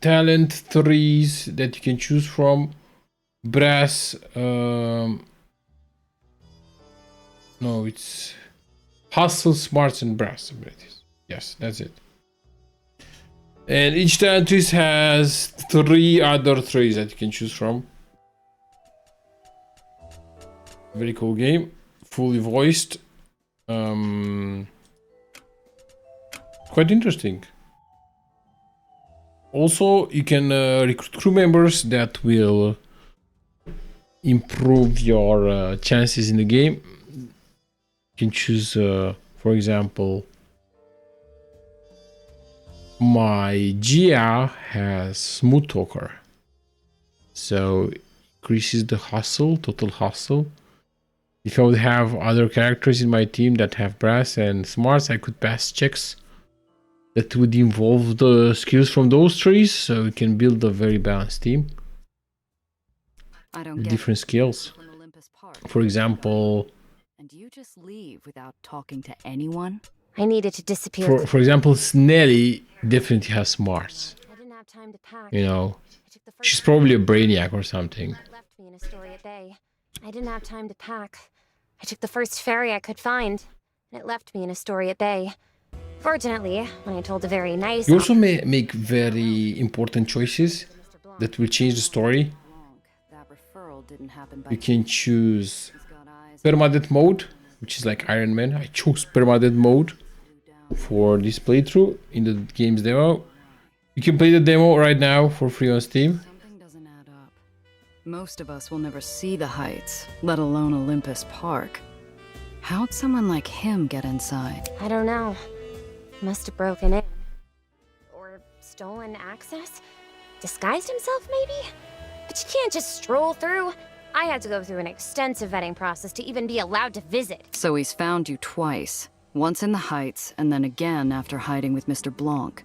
talent trees that you can choose from. Brass. No, it's hustle, smarts, and brass abilities. Yes, that's it. And each talent tree has 3 other trees that you can choose from. Very cool game, fully voiced. Quite interesting. Also, you can recruit crew members that will improve your chances in the game. You can choose, for example, my Gia has smooth talker, so increases the hustle, total hustle. If I would have other characters in my team that have brass and smarts, I could pass checks that would involve the skills from those trees, so we can build a very balanced team with different skills. For example, and you just leave without talking to anyone? I needed to disappear. For example, Snelly definitely has smarts. I didn't have time to pack. You know, she's probably a brainiac or something. That left me in Astoria Bay. I didn't have time to pack. I took the first ferry I could find, and it left me in Astoria Bay. Fortunately, when I told a very nice... You also may make very important choices that will change the story. You can choose permadeath mode, which is like Iron Man. I chose permadeath mode for this playthrough in the game's demo. You can play the demo right now for free on Steam. Something doesn't add up. Most of us will never see the heights, let alone Olympus Park. How'd someone like him get inside? I don't know. Must have broken in. Or stolen access? Disguised himself, maybe? But you can't just stroll through. I had to go through an extensive vetting process to even be allowed to visit. So he's found you twice. Once in the Heights, and then again after hiding with Mr. Blanc.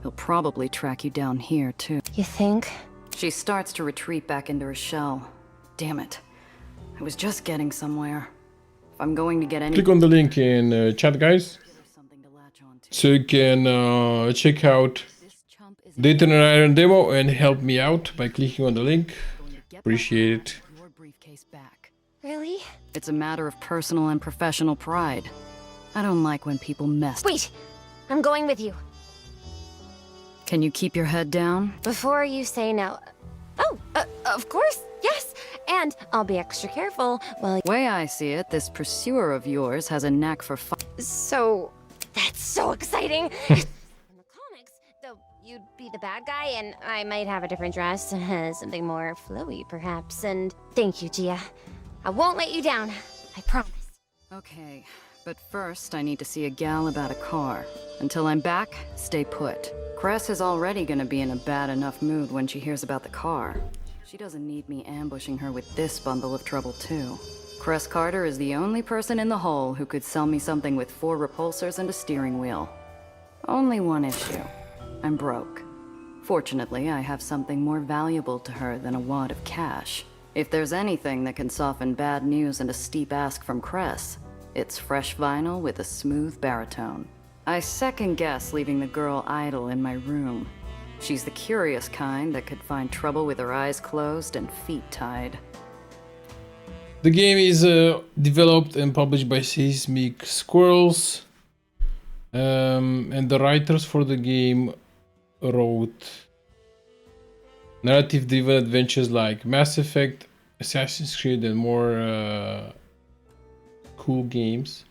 He'll probably track you down here, too. You think? She starts to retreat back into her shell. Damn it. I was just getting somewhere. If I'm going to get any... Click on the link in chat, guys. So you can check out the Aether Iron demo and help me out by clicking on the link. Appreciate it. Really? It's a matter of personal and professional pride. I don't like when people mess. Wait! I'm going with you. Can you keep your head down? Before you say no... Oh, of course, yes! And I'll be extra careful while... Way I see it, this pursuer of yours has a knack for So... That's so exciting! In the comics, though you'd be the bad guy, and I might have a different dress, something more flowy, perhaps. And thank you, Gia. I won't let you down. I promise. Okay, but first I need to see a gal about a car. Until I'm back, stay put. Cress is already gonna be in a bad enough mood when she hears about the car. She doesn't need me ambushing her with this bundle of trouble, too. Cress Carter is the only person in the hole who could sell me something with 4 repulsors and a steering wheel. Only one issue. I'm broke. Fortunately, I have something more valuable to her than a wad of cash. If there's anything that can soften bad news and a steep ask from Cress, it's fresh vinyl with a smooth baritone. I second-guess leaving the girl idle in my room. She's the curious kind that could find trouble with her eyes closed and feet tied. The game is developed and published by Seismic Squirrels. And the writers for the game wrote narrative-driven adventures like Mass Effect, Assassin's Creed, and more cool games.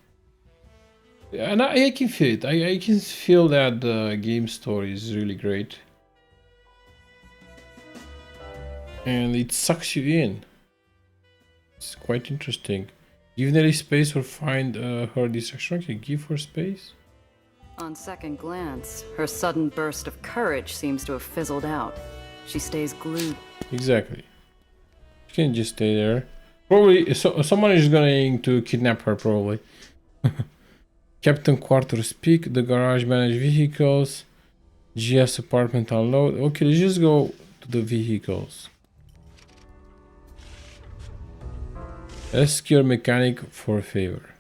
And I can feel it. I can feel that the game story is really great. And it sucks you in. It's quite interesting. Give Nelly space or find her distraction. Okay, give her space. On second glance, her sudden burst of courage seems to have fizzled out. She stays glued. Exactly. She can just stay there. Probably someone is going to kidnap her, probably. Captain Quarters speak. The garage manage vehicles. GS apartment unload. Okay, let's just go to the vehicles. Ask your mechanic for a favor.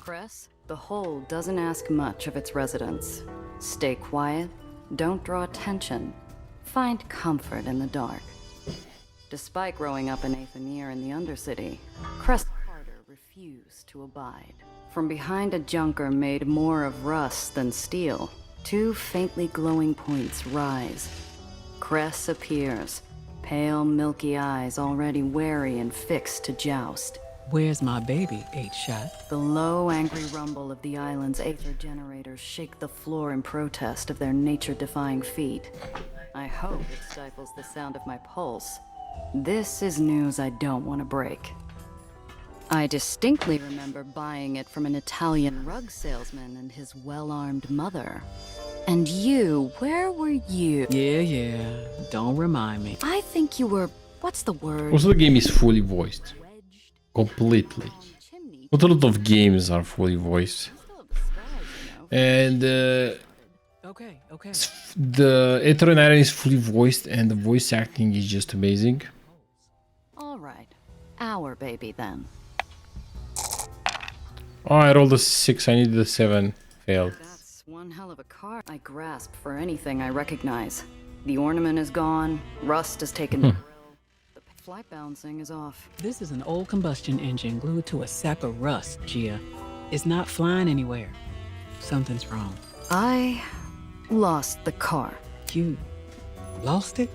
Cress, the hole doesn't ask much of its residents. Stay quiet, don't draw attention, find comfort in the dark. Despite growing up in Aether in the Undercity, Cress Carter refused to abide. From behind a junker made more of rust than steel, 2 faintly glowing points rise. Cress appears, pale, milky eyes already wary and fixed to joust. Where's my baby, 8-Shot? The low, angry rumble of the island's Aether generators shake the floor in protest of their nature-defying feat. I hope it stifles the sound of my pulse. This is news I don't want to break. I distinctly remember buying it from an Italian rug salesman and his well-armed mother. And you, where were you? Yeah, don't remind me. I think you were, what's the word? Also, the game is fully voiced. Completely. Not a lot of games are fully voiced. And Okay. the Aether Iron is fully voiced and the voice acting is just amazing. Alright, our baby then. Oh, I rolled a 6, I needed a 7. Failed. That's one hell of a car. I grasp for anything I recognize. The ornament is gone, rust has taken the grill, the flight bouncing is off. This is an old combustion engine glued to a sack of rust, Gia. It's not flying anywhere. Something's wrong. I lost the car. You lost it?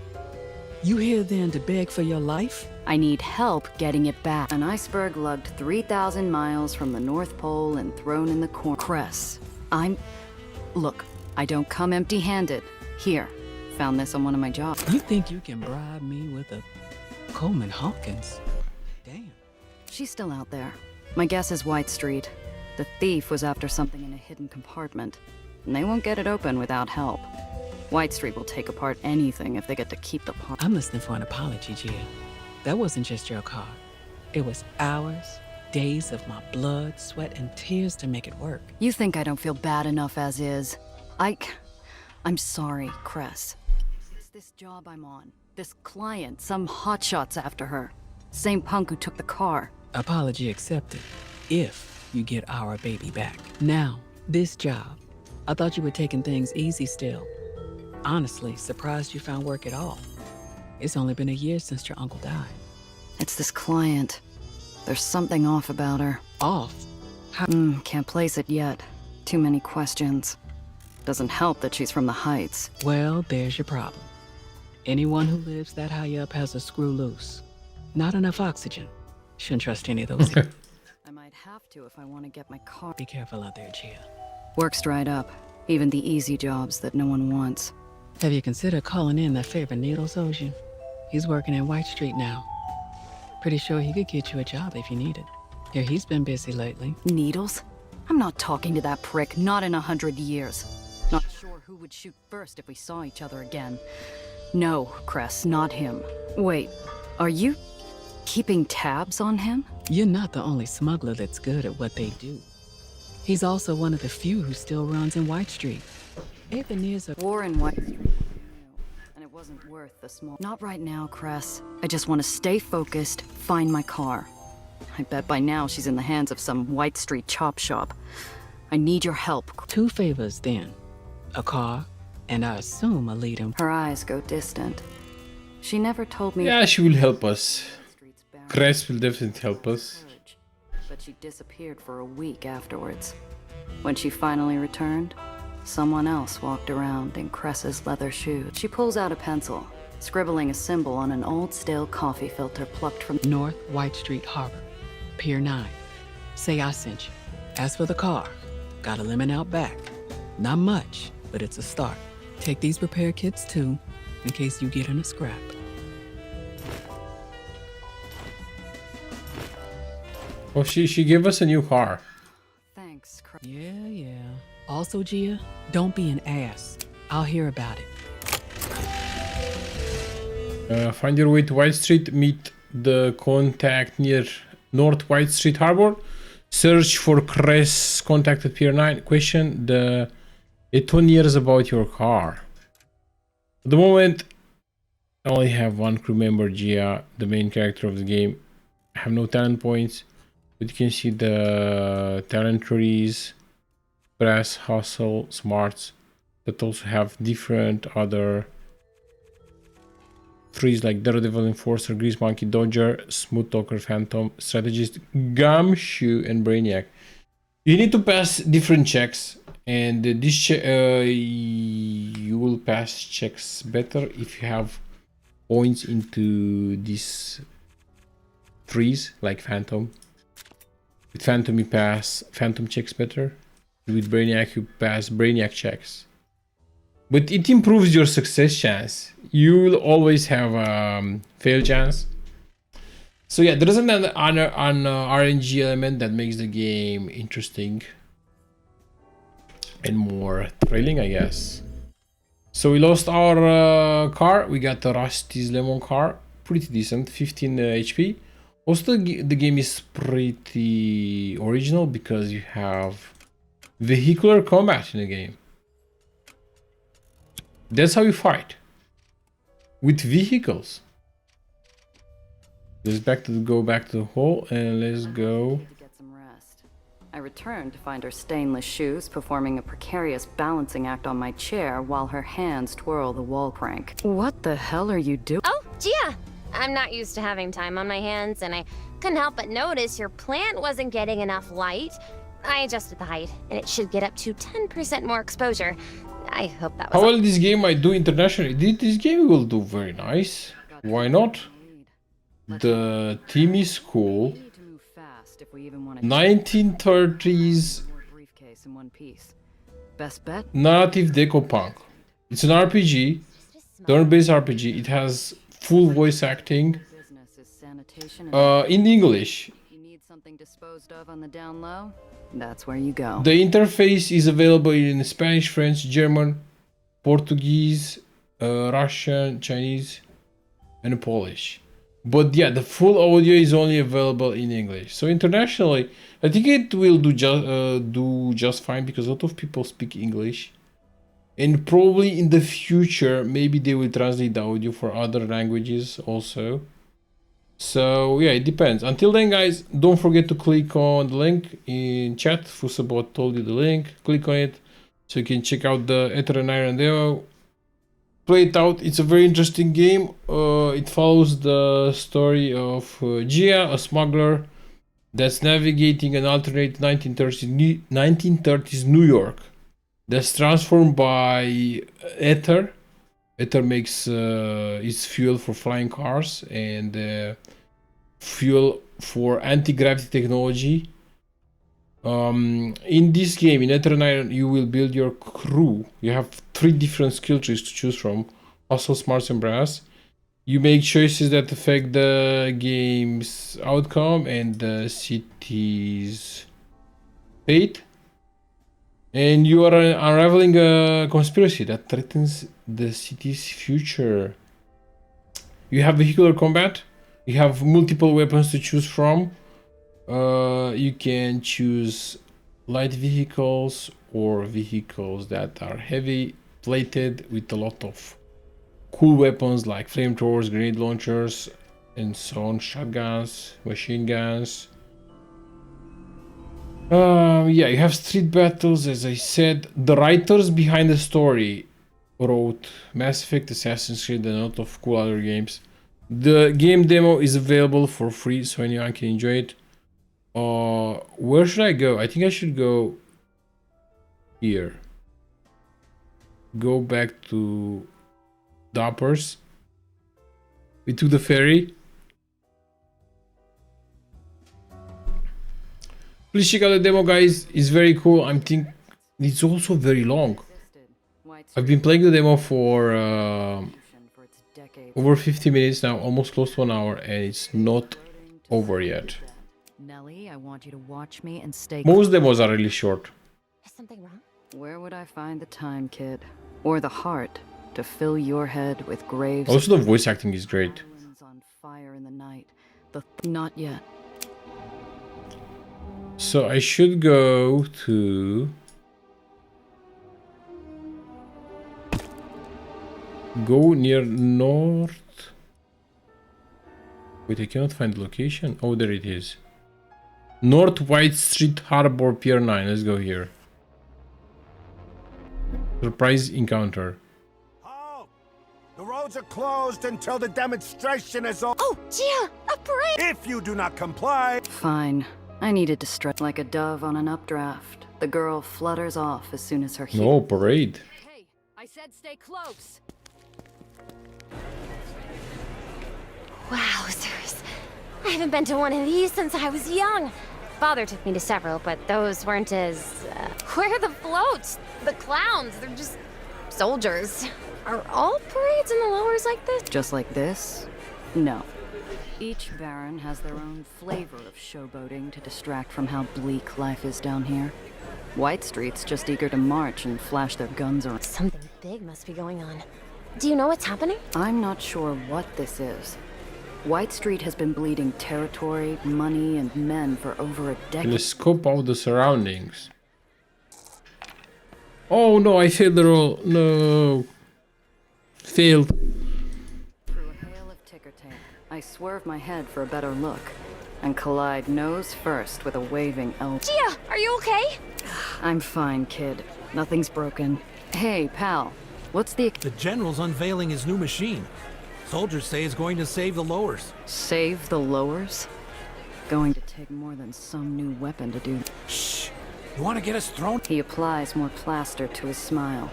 You here then to beg for your life? I need help getting it back. An iceberg lugged 3,000 miles from the North Pole and thrown in the corner. Cress, Look, I don't come empty-handed. Here, found this on one of my jobs. You think you can bribe me with a Coleman Hawkins? Damn. She's still out there. My guess is White Street. The thief was after something in a hidden compartment, and they won't get it open without help. White Street will take apart anything if they get to keep the part. I'm listening for an apology, Gia. That wasn't just your car. It was hours, days of my blood, sweat, and tears to make it work. You think I don't feel bad enough as is? I'm sorry, Cress. It's this job I'm on. This client, some hotshot's after her. Same punk who took the car. Apology accepted. If you get our baby back. Now, this job. I thought you were taking things easy still. Honestly, surprised you found work at all. It's only been a year since your uncle died. It's this client. There's something off about her. Off? How? Can't place it yet. Too many questions. Doesn't help that she's from the Heights. Well, there's your problem. Anyone who lives that high up has a screw loose. Not enough oxygen. Shouldn't trust any of those. I might have to if I want to get my car. Be careful out there, Gia. Work's dried up. Even the easy jobs that no one wants. Have you considered calling in that favor Needles owes you? He's working in White Street now. Pretty sure he could get you a job if you need it. Here, he's been busy lately. Needles? I'm not talking to that prick, not in 100 years. Not sure who would shoot first if we saw each other again. No, Cress, not him. Wait, are you keeping tabs on him? You're not the only smuggler that's good at what they do. He's also one of the few who still runs in White Street. Nears a war in White Street. And it wasn't worth the small... Not right now, Cress. I just want to stay focused, find my car. I bet by now she's in the hands of some White Street chop shop. I need your help. 2 favors, then. A car, and I assume a lead him. Her eyes go distant. She never told me... Yeah, she will help us. Cress will definitely help us. But she disappeared for a week afterwards. When she finally returned, someone else walked around in Cress's leather shoes. She pulls out a pencil, scribbling a symbol on an old stale coffee filter plucked from North White Street Harbor, Pier 9. Say I sent you. As for the car, got a lemon out back. Not much, but it's a start. Take these repair kits too, in case you get in a scrap. Oh, she gave us a new car. Thanks, Cress. Yeah. Also, Gia, don't be an ass. I'll hear about it. Find your way to White Street, meet the contact near North White Street Harbor. Search for Cress contact at Pier 9. Question the 20 years about your car. At the moment, I only have one crew member, Gia, the main character of the game. I have no talent points, but you can see the talent trees, brass, hustle, smarts, that also have different other trees like Daredevil, Enforcer, Grease Monkey, Dodger, Smooth Talker, Phantom, Strategist, Gumshoe, and Brainiac. You need to pass different checks, and this you will pass checks better if you have points into these trees like Phantom. With Phantom you pass Phantom checks better. With Brainiac you pass Brainiac checks. But it improves your success chance. You will always have a fail chance. So yeah, there is an RNG element that makes the game interesting and more thrilling, I guess. So we lost our car. We got the Rusty's Lemon car. Pretty decent, 15 HP. Also, the game is pretty original because you have vehicular combat in the game. That's how you fight. With vehicles. Let's go back to the hole and let's go. I returned to find her stainless shoes performing a precarious balancing act on my chair while her hands twirl the wall crank. What the hell are you doing? Oh, Gia! I'm not used to having time on my hands, and I couldn't help but notice your plant wasn't getting enough light. I adjusted the height, and it should get up to 10% more exposure. I hope that was... How well this game might do internationally? This game will do very nice. Why not? The theme is cool. 1930s Best bet? narrative Decopunk. It's an RPG, turn-based RPG. It has full voice acting in English. You need something disposed of on the down low? That's where you go. The interface is available in Spanish, French, German, Portuguese, Russian, Chinese, and Polish. But yeah, the full audio is only available in English. So internationally, I think it will do just fine because a lot of people speak English. And probably in the future, maybe they will translate the audio for other languages also. So yeah, it depends. Until then, guys, don't forget to click on the link in chat. Fusabot told you the link. Click on it so you can check out the Aether Iron demo. Play it out. It's a very interesting game. It follows the story of Gia, a smuggler that's navigating an alternate 1930s New York that's transformed by Aether. Aether makes its fuel for flying cars and fuel for anti-gravity technology. In this game, in Aether Iron, you will build your crew. You have 3 different skill trees to choose from: hustle, smarts, and brass. You make choices that affect the game's outcome and the city's fate. And you are unraveling a conspiracy that threatens the city's future. You have vehicular combat. You have multiple weapons to choose from. You can choose light vehicles or vehicles that are heavy plated with a lot of cool weapons like flamethrowers, grenade launchers, and so on, shotguns, machine guns. Yeah, you have street battles, as I said. The writers behind the story wrote Mass Effect, Assassin's Creed, and a lot of cool other games. The game demo is available for free, so anyone can enjoy it. Where should I go? I think I should go here. Go back to Doppers. We took the ferry. Please check out the demo, guys. It's very cool. I think it's also very long. I've been playing the demo for over 50 minutes now, almost close to an hour, and it's not over yet. Nellie, I want you to watch me and stay. Most demos are really short. Is something wrong? Where would I find the time, kid? Or the heart to fill your head with graves? Also, the voice acting is great. On fire in the night. Not yet. So I should go to... Go near north... Wait, I cannot find the location. Oh, there it is. North White Street Harbor Pier 9. Let's go here. Surprise encounter. Oh! The roads are closed until the demonstration is over. Oh, Gia! A parade! If you do not comply... Fine. I needed to stretch like a dove on an updraft. The girl flutters off as soon as her heel... No, parade. Hey, I said stay close. Wowzers. I haven't been to one of these since I was young. Father took me to several, but those weren't as... Where are the floats? The clowns? They're just soldiers. Are all parades in the lowers like this? Just like this? No. Each baron has their own flavor of showboating to distract from how bleak life is down here. White Street's just eager to march and flash their guns around. Something big must be going on. Do you know what's happening? I'm not sure what this is. White Street has been bleeding territory, money, and men for over a decade. Let's scope out the surroundings. Oh no, I failed the roll. No. Failed. Through a hail of ticker tape, I swerve my head for a better look and collide nose first with a waving elf. Gia, are you okay? I'm fine, kid. Nothing's broken. Hey, pal. What's the... The General's unveiling his new machine. Soldiers say it's going to save the lowers. Save the lowers? Going to take more than some new weapon to do. Shh! You want to get us thrown? He applies more plaster to his smile.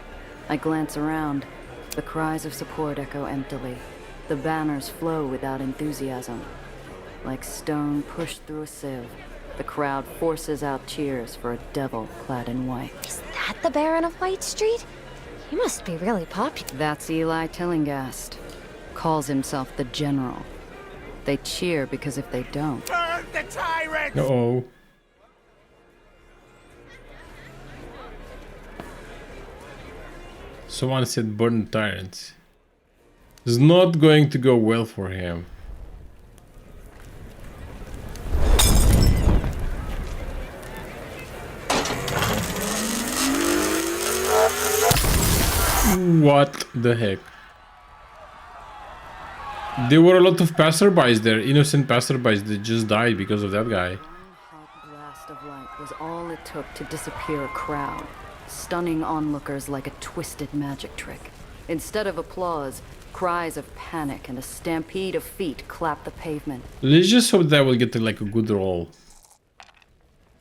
I glance around. The cries of support echo emptily. The banners flow without enthusiasm. Like stone pushed through a sieve, the crowd forces out cheers for a devil clad in white. Is that the Baron of White Street? He must be really popular. That's Eli Tillinghast. Calls himself the General. They cheer because if they don't... Burn the tyrant! Uh-oh. Someone said burn the tyrants. It's not going to go well for him. What the heck? There were a lot of passerbys there, innocent passerbys that just died because of that guy. One hot blast of light was all it took to disappear a crowd, stunning onlookers like a twisted magic trick. Instead of applause, cries of panic and a stampede of feet clapped the pavement. Let's just hope that will get to like a good roll.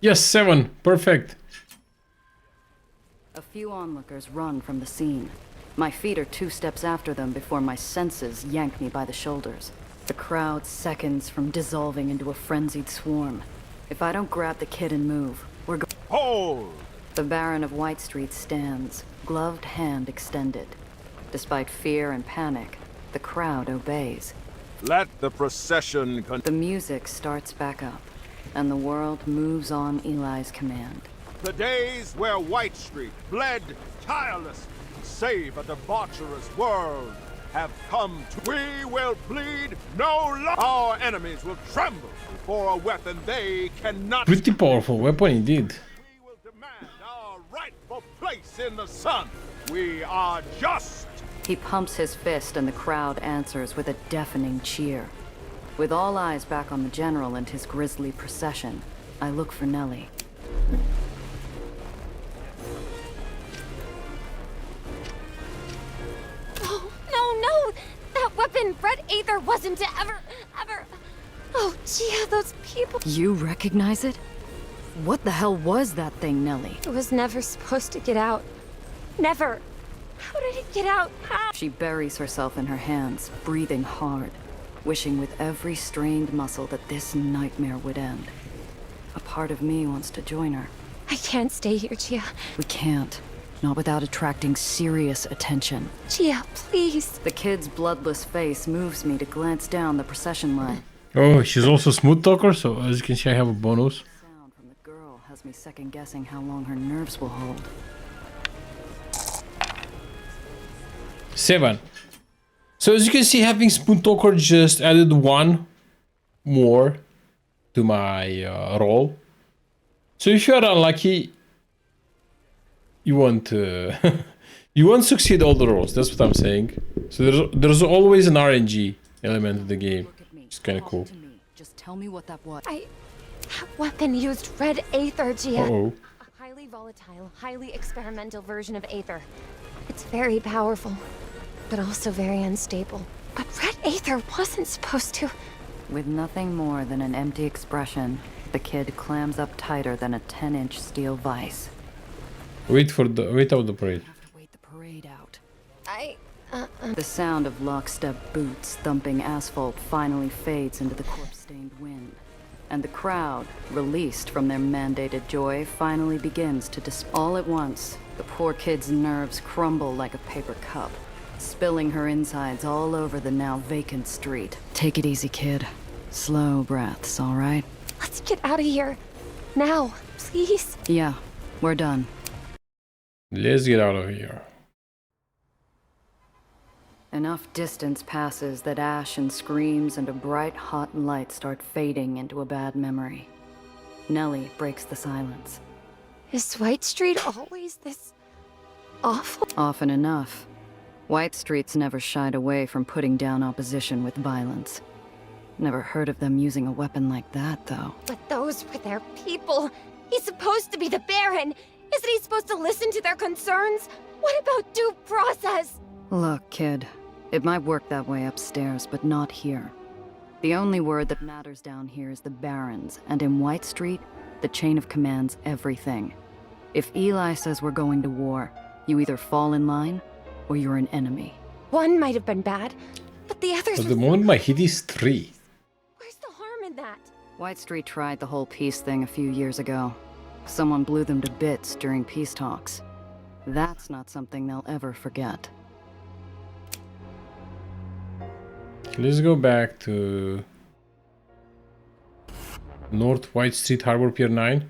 Yes, 7. Perfect. A few onlookers run from the scene. My feet are 2 steps after them before my senses yank me by the shoulders. The crowd seconds from dissolving into a frenzied swarm. If I don't grab the kid and move, We're go- Hold! The Baron of White Street stands, gloved hand extended. Despite fear and panic, the crowd obeys. Let the procession The music starts back up, and the world moves on Eli's command. The days where White Street bled tireless to save a debaucherous world have come to... We will bleed no longer. Our enemies will tremble before a weapon they cannot... Pretty powerful weapon indeed. We will demand our rightful place in the sun. We are just. He pumps his fist and the crowd answers with a deafening cheer. With all eyes back on the general and his grisly procession, I look for Nellie. Oh, no! That weapon, Red Aether, wasn't to ever... Oh, Gia, those people... You recognize it? What the hell was that thing, Nellie? It was never supposed to get out. Never. How did it get out? How? She buries herself in her hands, breathing hard, wishing with every strained muscle that this nightmare would end. A part of me wants to join her. I can't stay here, Gia. We can't. Not without attracting serious attention. Gia, please. The kid's bloodless face moves me to glance down the procession line. Oh, she's also smooth talker, so as you can see I have a bonus. The sound from the girl has me second guessing how long her nerves will hold. 7. So as you can see, having Spoon Talker just added one more to my roll. So if you are unlucky, you won't you won't succeed all the rolls. That's what I'm saying. So there's always an RNG element in the game. It's kind of cool. Just tell me what that was. That weapon used Red Aether, Gia. Uh-oh. A highly volatile, highly experimental version of Aether. It's very powerful, but also very unstable. But Red Aether wasn't supposed to... With nothing more than an empty expression, the kid clams up tighter than a 10-inch steel vise. Wait out the parade. Have to wait the parade out. The sound of lockstep boots thumping asphalt finally fades into the corpse-stained wind. And the crowd, released from their mandated joy, finally begins to all at once, the poor kid's nerves crumble like a paper cup, spilling her insides all over the now vacant street. Take it easy, kid. Slow breaths, all right? Let's get out of here. Now, please. Yeah, we're done. Let's get out of here. Enough distance passes that ash and screams and a bright, hot light start fading into a bad memory. Nellie breaks the silence. Is White Street always this awful? Often enough. White Street's never shied away from putting down opposition with violence. Never heard of them using a weapon like that, though. But those were their people. He's supposed to be the Baron. Isn't he supposed to listen to their concerns? What about due process? Look, kid. It might work that way upstairs, but not here. The only word that matters down here is the Barons, and in White Street, the chain of command's everything. If Eli says we're going to war, you either fall in line, or you're an enemy. One might have been bad, but the others... At the moment my hit is 3. Where's the harm in that? White Street tried the whole peace thing a few years ago. Someone blew them to bits during peace talks. That's not something they'll ever forget. Let's go back to North White Street, Harbor Pier 9.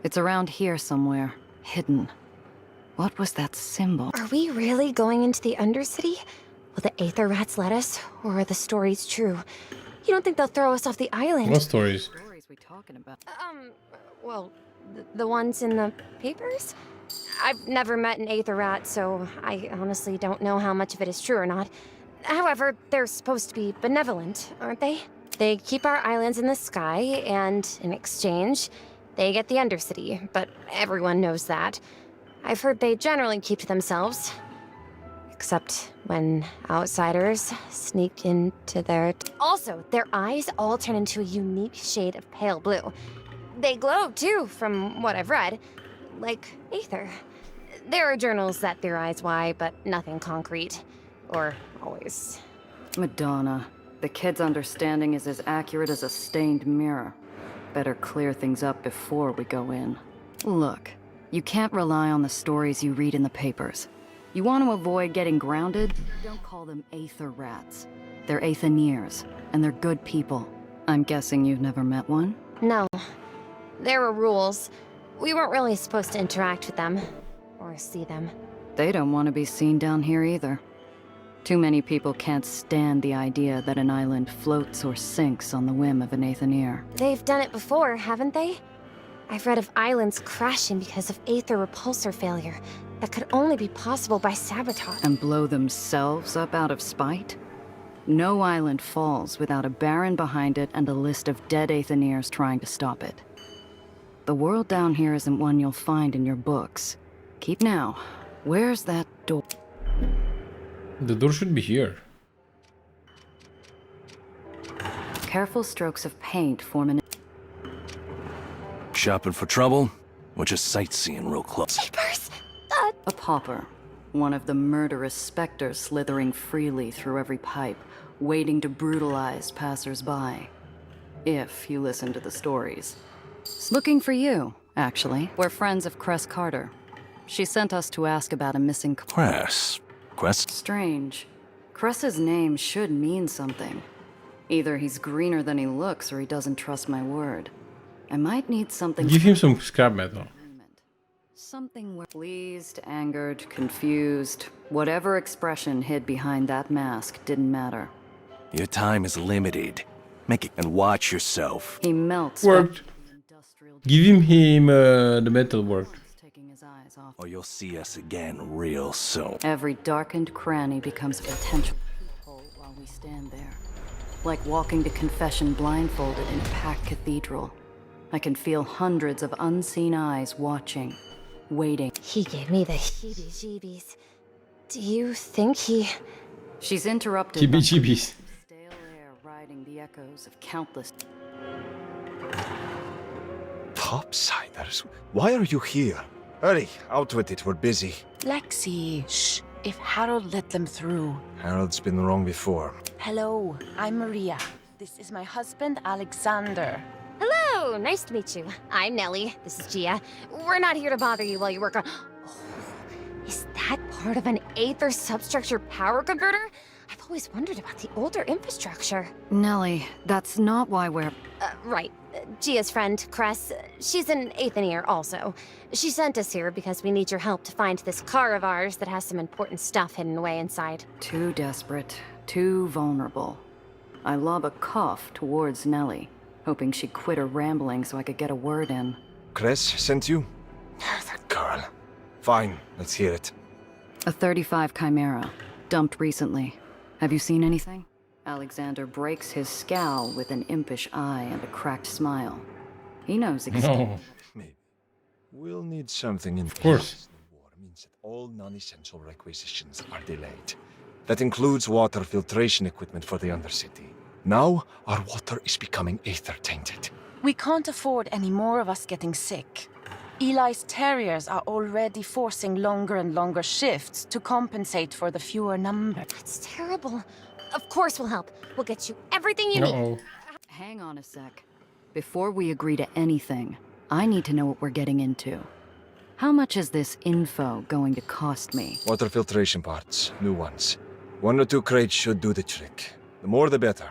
It's around here somewhere, hidden. What was that symbol? Are we really going into the Undercity? Will the Aether Rats let us, or are the stories true? You don't think they'll throw us off the island? What stories? What stories we talking about? Well, the ones in the papers? I've never met an Aether Rat, so I honestly don't know how much of it is true or not. However, they're supposed to be benevolent, aren't they? They keep our islands in the sky, and in exchange, they get the Undercity, but everyone knows that. I've heard they generally keep to themselves. except when outsiders sneak into their... Also, their eyes all turn into a unique shade of pale blue. They glow, too, from what I've read. Like Aether. There are journals that theorize why, but nothing concrete. Or always. Madonna. The kid's understanding is as accurate as a stained mirror. Better clear things up before we go in. Look, you can't rely on the stories you read in the papers. You want to avoid getting grounded? Don't call them Aether rats. They're Aetheniers, and they're good people. I'm guessing you've never met one? No. There were rules. We weren't really supposed to interact with them. Or see them. They don't want to be seen down here either. Too many people can't stand the idea that an island floats or sinks on the whim of an Aethenier. They've done it before, haven't they? I've read of islands crashing because of Aether repulsor failure. That could only be possible by sabotage. And blow themselves up out of spite? No island falls without a baron behind it and a list of dead Aetheniers trying to stop it. The world down here isn't one you'll find in your books. Keep now. Where's that door? The door should be here. Careful strokes of paint form an... Shopping for trouble? Or just sightseeing real close? Papers! A pauper. One of the murderous specters slithering freely through every pipe, waiting to brutalize passers-by. If you listen to the stories. Looking for you, actually. We're friends of Cress Carter. She sent us to ask about a missing... Cress? Quest? Strange. Cress's name should mean something. Either he's greener than he looks or he doesn't trust my word. I might need something... Give him some scrap metal. Something where... Pleased, angered, confused... Whatever expression hid behind that mask didn't matter. Your time is limited. Make it and watch yourself. He melts... Worked. Give him the metal worked. Or you'll see us again real soon. Every darkened cranny becomes a potential peephole while we stand there. Like walking to confession blindfolded in a packed cathedral. I can feel hundreds of unseen eyes watching, waiting. He gave me the heebie-jeebies. Do you think he... She's interrupted Heebie-jeebies. Stale air riding the echoes of countless... Topsiders, why are you here? Hurry, out with it, we're busy. Lexi, shh. If Harold let them through. Harold's been wrong before. Hello, I'm Maria. This is my husband, Alexander. Hello, nice to meet you. I'm Nellie. This is Gia. We're not here to bother you while you work on... Oh, is that part of an Aether substructure power converter? I've always wondered about the older infrastructure. Nellie, that's not why we're... Right. Gia's friend, Cress, she's an Aethenier also. She sent us here because we need your help to find this car of ours that has some important stuff hidden away inside. Too desperate, too vulnerable. I lob a cough towards Nellie, hoping she'd quit her rambling so I could get a word in. Cress sent you? That girl. Fine, let's hear it. A 35 Chimera, dumped recently. Have you seen anything? Alexander breaks his scowl with an impish eye and a cracked smile. He knows exactly. No. Maybe. We'll need something in Of course. The war means that all non-essential requisitions are delayed. That includes water filtration equipment for the Undercity. Now, our water is becoming Aether-tainted. We can't afford any more of us getting sick. Eli's terriers are already forcing longer and longer shifts to compensate for the fewer number. That's terrible. Of course we'll help. We'll get you everything you need. Hang on a sec. Before we agree to anything, I need to know what we're getting into. How much is this info going to cost me? Water filtration parts, new ones. 1 or 2 crates should do the trick. The more the better.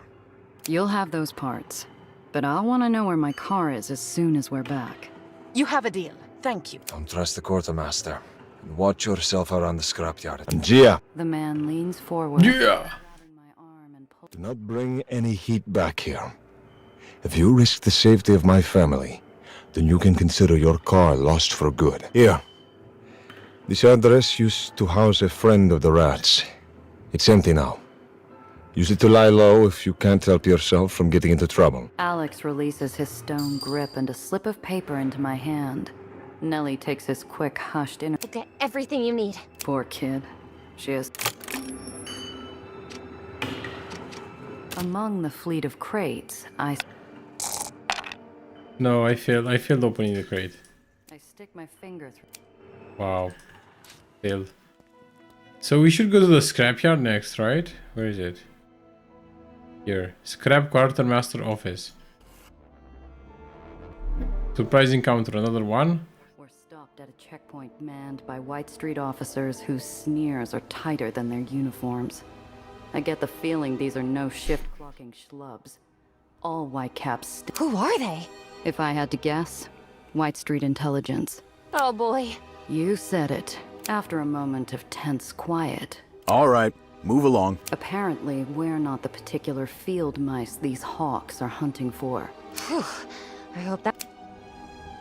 You'll have those parts. But I'll want to know where my car is as soon as we're back. You have a deal. Thank you. Don't trust the quartermaster. And watch yourself around the scrapyard. And Gia! The man leans forward. Yeah! Do not bring any heat back here. If you risk the safety of my family, then you can consider your car lost for good. Here. This address used to house a friend of the rats. It's empty now. Use it to lie low if you can't help yourself from getting into trouble. Alex releases his stone grip and a slip of paper into my hand. Nellie takes his quick, hushed inner... We'll get everything you need. Poor kid. She has... Among the fleet of crates, No, I failed opening the crate. I stick my finger through. Wow. Failed. So we should go to the scrapyard next, right? Where is it? Here. Scrap quartermaster office. Surprise encounter, another one. We're stopped at a checkpoint manned by White Street officers whose sneers are tighter than their uniforms. I get the feeling these are no shift-clocking schlubs. All white caps. Who are they? If I had to guess, White Street intelligence. Oh boy. You said it. After a moment of tense quiet. All right, move along. Apparently, we're not the particular field mice these hawks are hunting for. Whew. I hope that...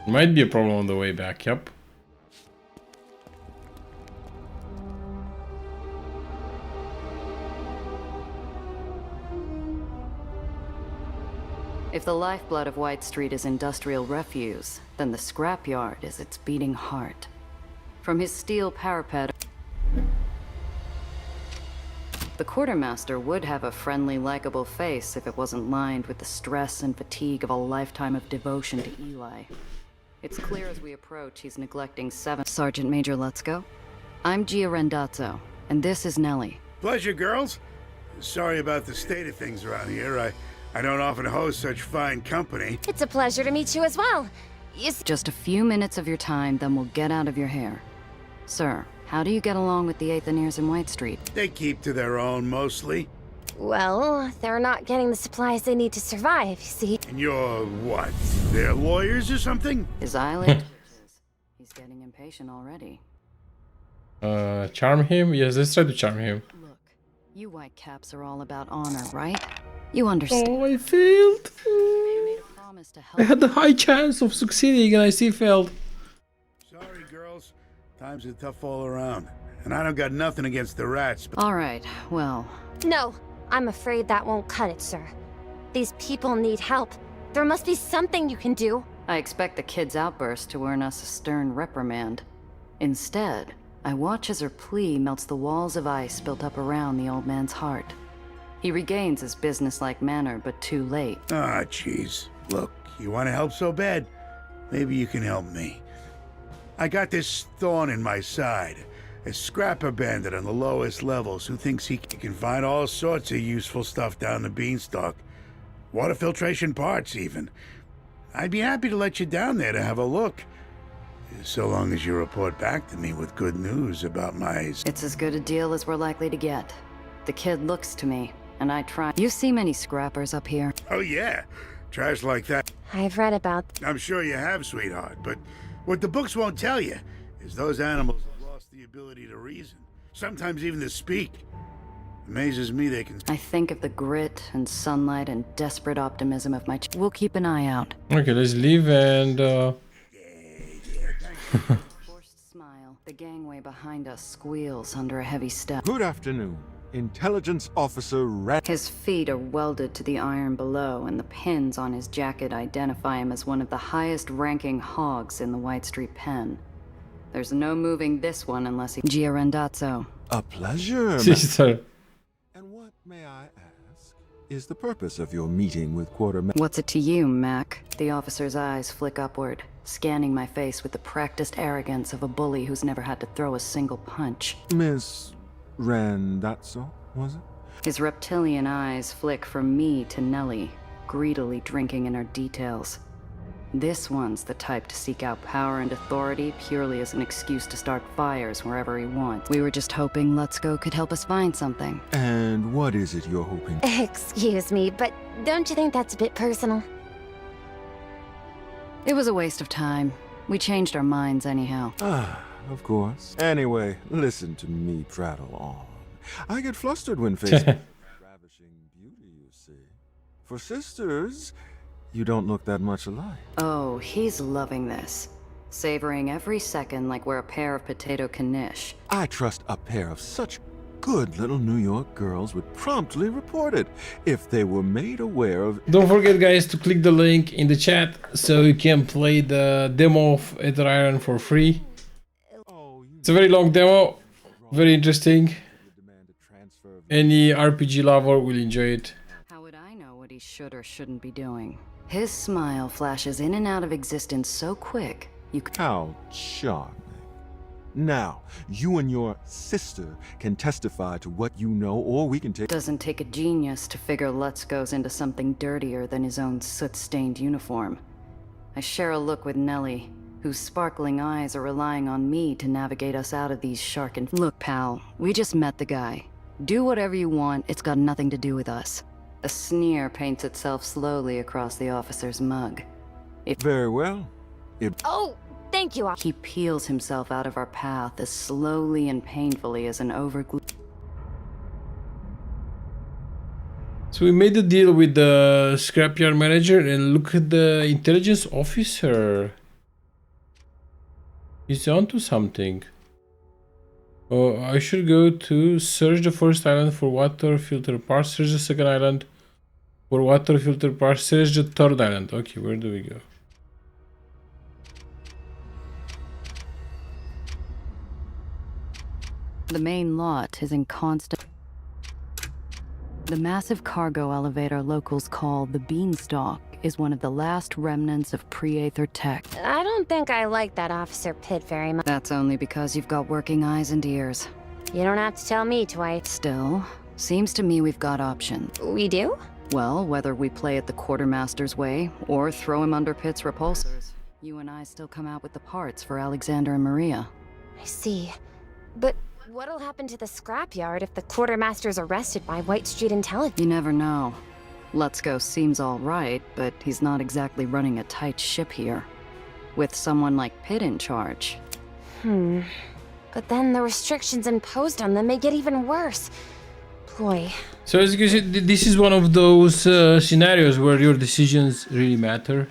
Might be a problem on the way back, yep. If the lifeblood of White Street is industrial refuse, then the scrapyard is its beating heart. From his steel parapet, the quartermaster would have a friendly, likable face if it wasn't lined with the stress and fatigue of a lifetime of devotion to Eli. It's clear as we approach he's neglecting 7. Sergeant Major Lutzko. I'm Gia Rendazzo, and this is Nellie. Pleasure, girls. Sorry about the state of things around here. I don't often host such fine company. It's a pleasure to meet you as well. Just a few minutes of your time, then we'll get out of your hair. Sir, how do you get along with the Aethoniers in White Street? They keep to their own, mostly. Well, they're not getting the supplies they need to survive, you see. And you're what? They're lawyers or something? His eyelid twitches. He's getting impatient already. Charm him? Yes, let's try to charm him. Look, you white caps are all about honor, right? You understand. Oh, I failed. You made a promise to help. I had the high chance of succeeding and I still failed. Sorry, girls. Times are tough all around. And I don't got nothing against the rats, but... All right, well... No, I'm afraid that won't cut it, sir. These people need help. There must be something you can do. I expect the kid's outburst to earn us a stern reprimand. Instead, I watch as her plea melts the walls of ice built up around the old man's heart. He regains his businesslike manner, but too late. Ah, jeez. Look, you want to help so bad? Maybe you can help me. I got this thorn in my side. A scrapper bandit on the lowest levels who thinks he can find all sorts of useful stuff down the beanstalk. Water filtration parts, even. I'd be happy to let you down there to have a look. So long as you report back to me with good news about my... It's as good a deal as we're likely to get. The kid looks to me, and I try... You see many scrappers up here? Oh, yeah. Trash like that. I've read about... I'm sure you have, sweetheart, but what the books won't tell you is those animals have lost the ability to reason. Sometimes even to speak. Amazes me they can... I think of the grit and sunlight and desperate optimism of my... We'll keep an eye out. Okay, let's leave and... Forced smile. The gangway behind us squeals under a heavy step. Good afternoon. Intelligence Officer Rat. His feet are welded to the iron below, and the pins on his jacket identify him as one of the highest-ranking hogs in the White Street pen. There's no moving this one unless he... Gia Rendazzo. A pleasure, Sister. And what, may I ask, is the purpose of your meeting with Quartermaster? What's it to you, Mac? The officer's eyes flick upward, scanning my face with the practiced arrogance of a bully who's never had to throw a single punch. Miss Rendazzo, was it? His reptilian eyes flick from me to Nellie, greedily drinking in her details. This one's the type to seek out power and authority purely as an excuse to start fires wherever he wants. We were just hoping Lutzko could help us find something. And what is it you're hoping? Excuse me, but don't you think that's a bit personal? It was a waste of time. We changed our minds anyhow. Ah, of course. Anyway, listen to me prattle on. I get flustered when faced with ravishing beauty, you see. For sisters, you don't look that much alike. Oh, he's loving this. Savoring every second like we're a pair of potato knish. I trust a pair of such good little New York girls would promptly report it if they were made aware of... Don't forget, guys, to click the link in the chat so you can play the demo of Aether Iron for free. It's a very long demo, very interesting. any RPG lover will enjoy it. How would I know what he should or shouldn't be doing? His smile flashes in and out of existence so quick, you could— How charming. Now, you and your sister can testify to what you know, or we can take— Doesn't take a genius to figure Lutz goes into something dirtier than his own soot-stained uniform. I share a look with Nellie, whose sparkling eyes are relying on me to navigate us out of these shark— Look, pal, we just met the guy. Do whatever you want, it's got nothing to do with us. A sneer paints itself slowly across the officer's mug. Very well. Oh, thank you. He peels himself out of our path as slowly and painfully as an overglue. So we made a deal with the scrapyard manager, and look at the intelligence officer. He's onto something. Oh, I should go to search the first island for water filter parts, search the second island for water filter parts, search the third island. Okay, where do we go? The main lot is in constant... The massive cargo elevator locals call the Beanstalk is one of the last remnants of pre-Aether tech. I don't think I like that Officer Pitt very much. That's only because you've got working eyes and ears. You don't have to tell me, Dwight. Still, seems to me we've got options. We do? Well, whether we play it the Quartermaster's way, or throw him under Pitt's repulsors, you and I still come out with the parts for Alexander and Maria. I see. But what'll happen to the scrapyard if the Quartermaster's arrested by White Street Intelligence? You never know. Let's Go seems all right, but he's not exactly running a tight ship here. With someone like Pitt in charge. But then the restrictions imposed on them may get even worse. Boy. So as you can see, this is one of those scenarios where your decisions really matter.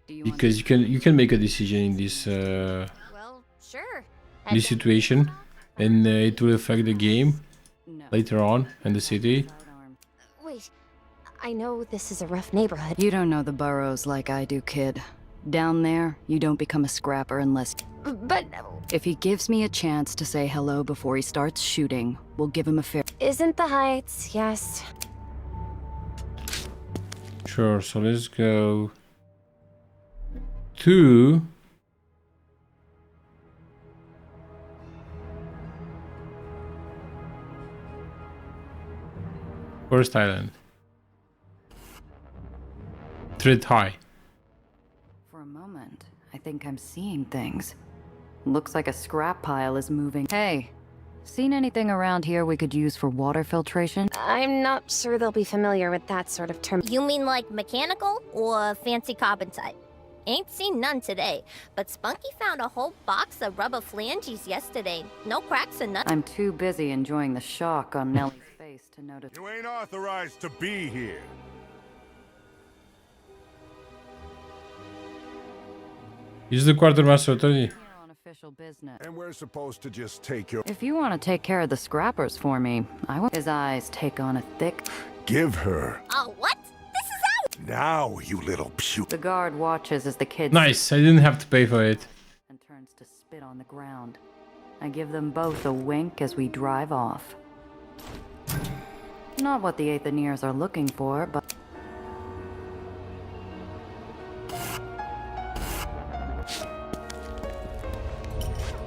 Because you can make a decision in this Well, sure. this situation, and it will affect the game later on in the city. Wait, I know this is a rough neighborhood. You don't know the boroughs like I do, kid. Down there, you don't become a scrapper unless... But... If he gives me a chance to say hello before he starts shooting, we'll give him a fair... Isn't the Heights, yes. Sure, so let's go to... First island. Thread high. For a moment, I think I'm seeing things. Looks like a scrap pile is moving. Hey, seen anything around here we could use for water filtration? I'm not sure they'll be familiar with that sort of term. You mean like mechanical or fancy carbon type? Ain't seen none today, but Spunky found a whole box of rubber flanges yesterday. No cracks or nothing. I'm too busy enjoying the shock on Nellie's face to notice. You ain't authorized to be here. He's the quartermaster attorney. Business. And we're supposed to just take your... If you want to take care of the scrappers for me, I want... His eyes take on a thick... Give her. Oh, what? This is out! Now, you little puke. The guard watches as the kids... Nice, I didn't have to pay for it. ...and turns to spit on the ground. I give them both a wink as we drive off. Not what the Aetherians are looking for, but...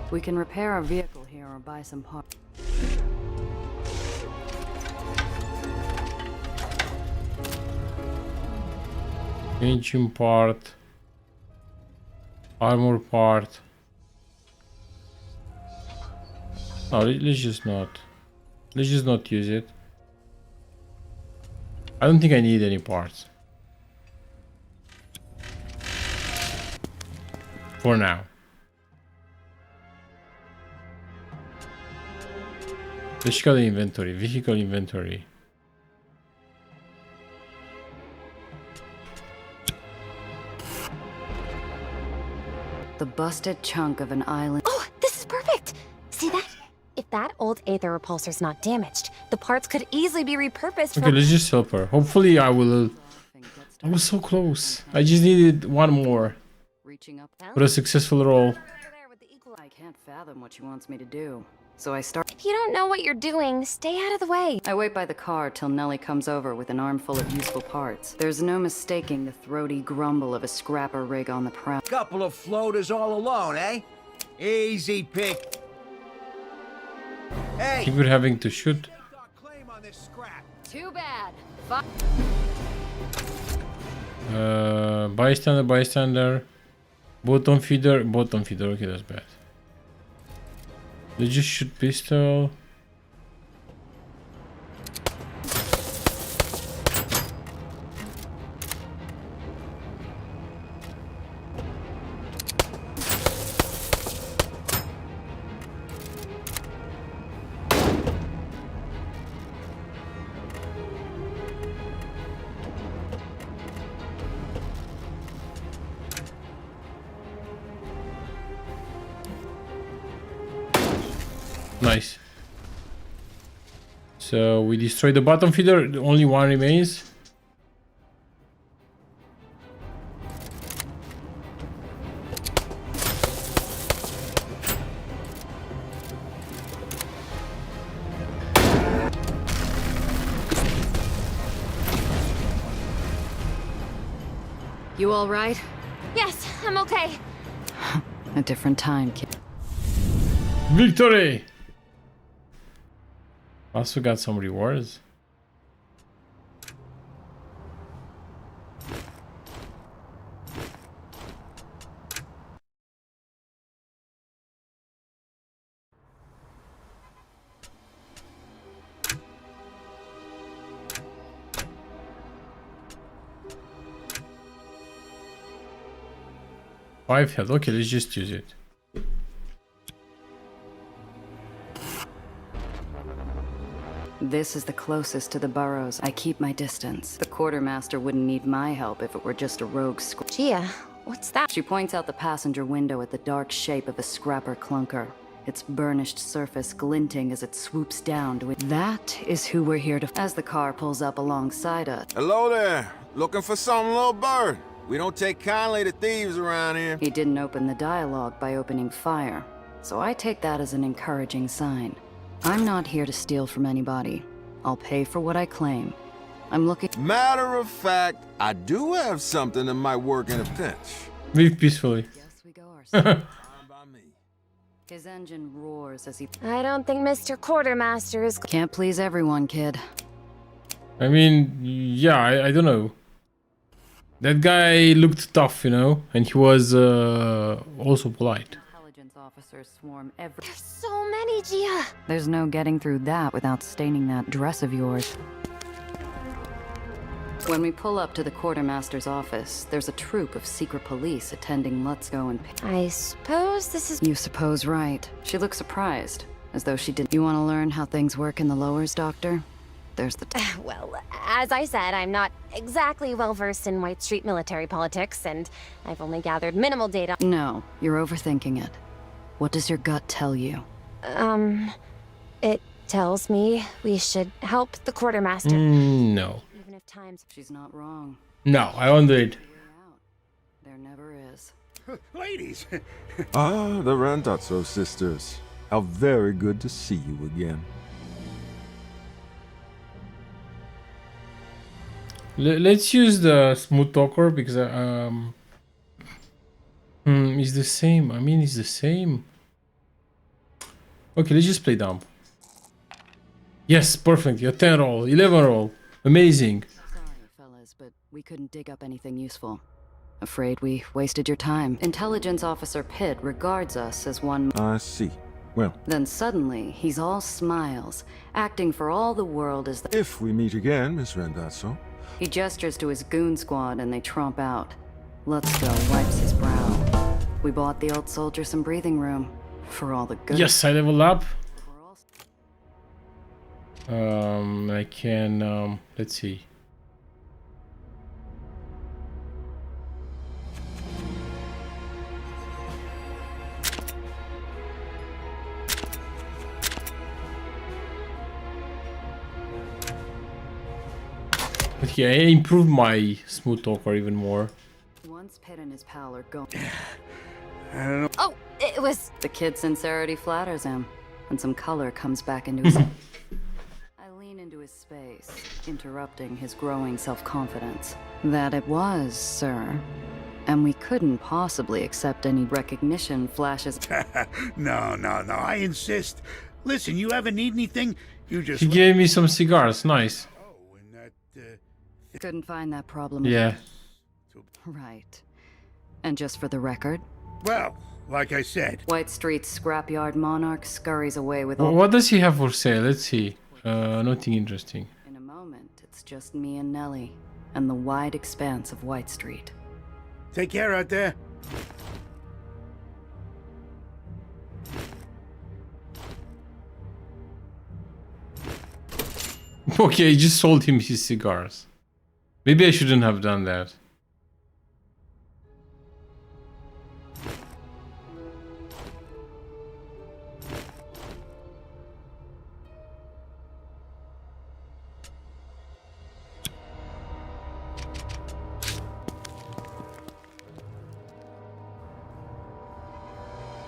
We can repair our vehicle here or buy some parts. Engine part. Armor part. No, let's just not. Let's just not use it. I don't think I need any parts. For now. Let's go to inventory, vehicle inventory. The busted chunk of an island. Oh, this is perfect! See that? If that old Aether repulsor's not damaged, the parts could easily be repurposed Okay, let's just help her. Hopefully I will... I was so close. I just needed one more for a successful roll. I can't fathom what she wants me to do. So I start. If you don't know what you're doing, stay out of the way. I wait by the car till Nellie comes over with an armful of useful parts. There's no mistaking the throaty grumble of a scrapper rig on the prowl. Couple of floaters all alone, eh? Easy pick. Hey! Keep it having to shoot. Too bad. Bystander. Bottom feeder. Okay, that's bad. Let's just shoot pistol. Nice. So we destroyed the bottom feeder. Only one remains. You all right? Yes, I'm okay. A different time, kid. Victory! Also got some rewards. Five health. Okay, let's just use it. This is the closest to the burrows. I keep my distance. The quartermaster wouldn't need my help if it were just a rogue Gia, what's that? She points out the passenger window at the dark shape of a scrapper clunker. Its burnished surface glinting as it swoops down to it. That is who we're here to... As the car pulls up alongside us. Hello there. Looking for something, little bird? We don't take kindly to thieves around here. He didn't open the dialogue by opening fire, so I take that as an encouraging sign. I'm not here to steal from anybody. I'll pay for what I claim. I'm looking... Matter of fact, I do have something that might work in a pinch. Leave peacefully. Guess we go ourselves. His engine roars as he... I don't think Mr. Quartermaster is... Can't please everyone, kid. I mean, yeah, I don't know. That guy looked tough, you know, and he was also polite. Intelligence officers swarm every... There's so many, Gia. There's no getting through that without staining that dress of yours. When we pull up to the quartermaster's office, there's a troop of secret police attending Let's Go and... I suppose this is... You suppose right. She looks surprised, as though she didn't... You want to learn how things work in the lowers, Doctor? There's the... Well, as I said, I'm not exactly well-versed in White Street military politics, and I've only gathered minimal data... No, you're overthinking it. What does your gut tell you? It tells me we should help the quartermaster. No. Even if times... She's not wrong. No, I won't do it. There never is. Ladies! Ah, the Randazzo sisters. How very good to see you again. Let's use the smooth talker because it's the same. I mean, it's the same. Okay, let's just play dumb. Yes, perfect. A 10 roll, 11 roll. Amazing. Sorry, fellas, but we couldn't dig up anything useful. Afraid we wasted your time. Intelligence Officer Pitt regards us as one... I see. Well... Then suddenly, he's all smiles, acting for all the world as the... If we meet again, Miss Randazzo... He gestures to his goon squad and they tromp out. Let's Go wipes his brow. We bought the old soldier some breathing room. For all the good... Yes, I level up. I can... let's see. But yeah, I improved my smooth talker even more. Once Pitt and his pal are gone... I don't know. Oh, it was... The kid's sincerity flatters him. and some color comes back into his... I lean into his space, interrupting his growing self-confidence. That it was, sir. And we couldn't possibly accept any recognition flashes. No, I insist. Listen, you ever need anything, you just... He gave me some cigars, nice. Couldn't find that problem. Yeah. Right. And just for the record... Well, like I said... White Street's scrapyard monarch scurries away with all... What does he have for sale? Let's see. Nothing interesting. In a moment, it's just me and Nellie, and the wide expanse of White Street. Take care out there. Okay, I just sold him his cigars. Maybe I shouldn't have done that.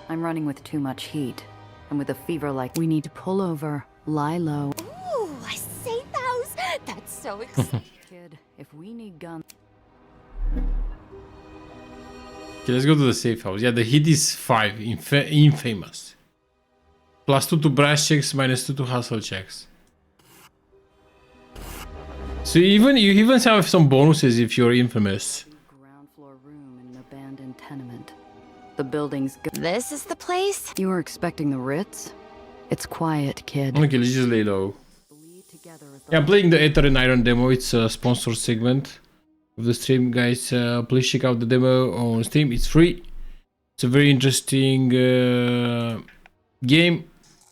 I'm running with too much heat, and with a fever like we need to pull over, lie low. Ooh, a safe house! That's so exciting. Kid, if we need guns... Okay, let's go to the safe house. Yeah, the hit is 5, infamous. +2 to brass checks, -2 to hustle checks. So you even have some bonuses if you're infamous. Ground floor room in an abandoned tenement. The building's This is the place? You were expecting the Ritz? It's quiet, kid. Okay, let's just lay low. Yeah, I'm playing the Aether Iron demo. It's a sponsored segment of the stream, guys. Please check out the demo on Steam. It's free. It's a very interesting game.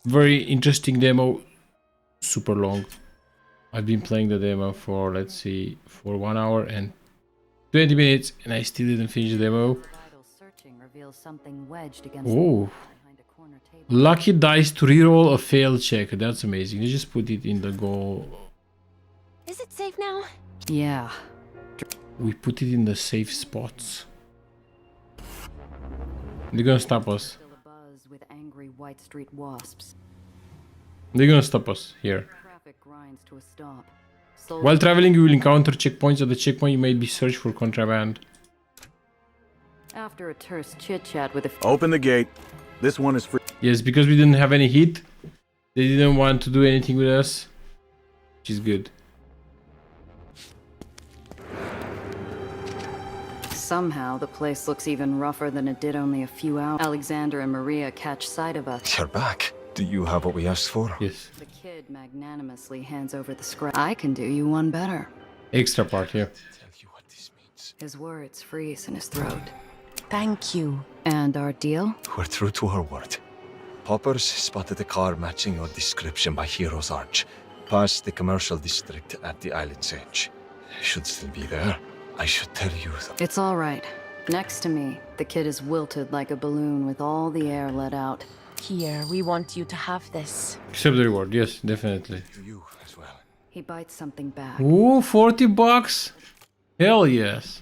Very interesting demo. Super long. I've been playing the demo for, let's see, for 1 hour and 20 minutes, and I still didn't finish the demo. Oh, lucky dice to reroll a failed check. That's amazing. You just put it in the goal. Is it safe now? Yeah. We put it in the safe spots. They're gonna stop us. With angry White Street wasps. They're gonna stop us here. Traffic grinds to a stop. While traveling, you will encounter checkpoints. At the checkpoint, you may be searched for contraband. After a terse chit-chat with a... Open the gate. This one is free. Yes, because we didn't have any heat. They didn't want to do anything with us. Which is good. Somehow, the place looks even rougher than it did only a few hours. Alexander and Maria catch sight of us. You're back. Do you have what we asked for? Yes. The kid magnanimously hands over the scrap. I can do you one better. Extra part here. His words freeze in his throat. Thank you. And our deal? We're true to our word. Poppers spotted a car matching your description by Hero's Arch, past the commercial district at the island's edge. Should still be there. I should tell you that. It's all right. Next to me, the kid is wilted like a balloon with all the air let out. Here, we want you to have this. Accept the reward, yes, definitely. You as well. He bites something back. Ooh, 40 bucks? Hell yes.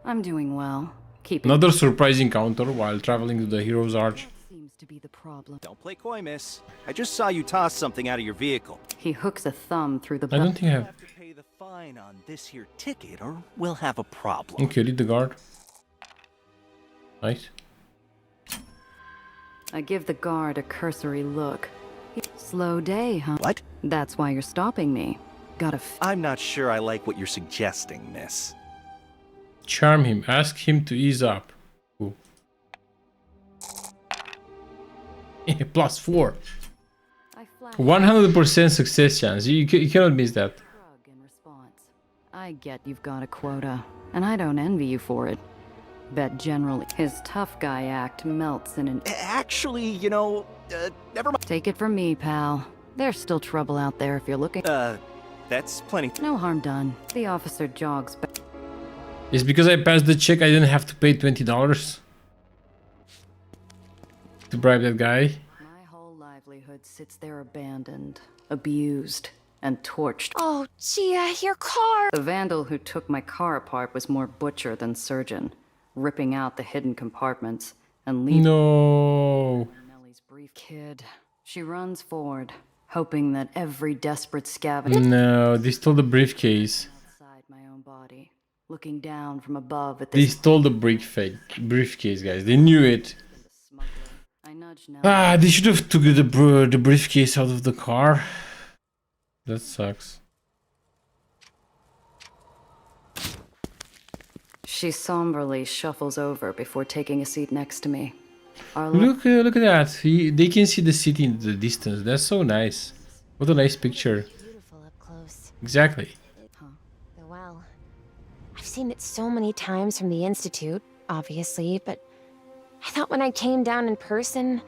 I'm doing well. Keep Another surprise encounter while traveling to the Hero's Arch. Seems to be the problem. Don't play coy, miss. I just saw you toss something out of your vehicle. He hooks a thumb through the... I don't think I have. Have to pay the fine on this here ticket, or we'll have a problem. Okay, read the guard. Nice. I give the guard a cursory look. Slow day, huh? What? That's why you're stopping me. Got a... I'm not sure I like what you're suggesting, miss. Charm him. Ask him to ease up. Ooh. +4. 100% success chance. You cannot miss that. I get you've got a quota, and I don't envy you for it. Bet generally his tough guy act melts in an... Actually, you know, never mind. Take it from me, pal. There's still trouble out there if you're looking... That's plenty. No harm done. The officer jogs back. It's because I passed the check, I didn't have to pay $20 to bribe that guy. My whole livelihood neighborhood sits there abandoned, abused, and torched. Oh, Gia, your car! The vandal who took my car apart was more butcher than surgeon, ripping out the hidden compartments and leaving No. Nellie's brief. Kid. She runs forward, hoping that every desperate scavenger No, they stole the briefcase. outside my own body, looking down from above at They this. stole the briefcase, guys. They knew it. I nudged Nellie. Ah, they should have took the briefcase out of the car. That sucks. She somberly shuffles over before taking a seat next to me. Look at that. They can see the city in the distance. That's so nice. What a nice picture. Beautiful up close. Exactly. The well. I've seen it so many times from the Institute, obviously, but I thought when I came down in person...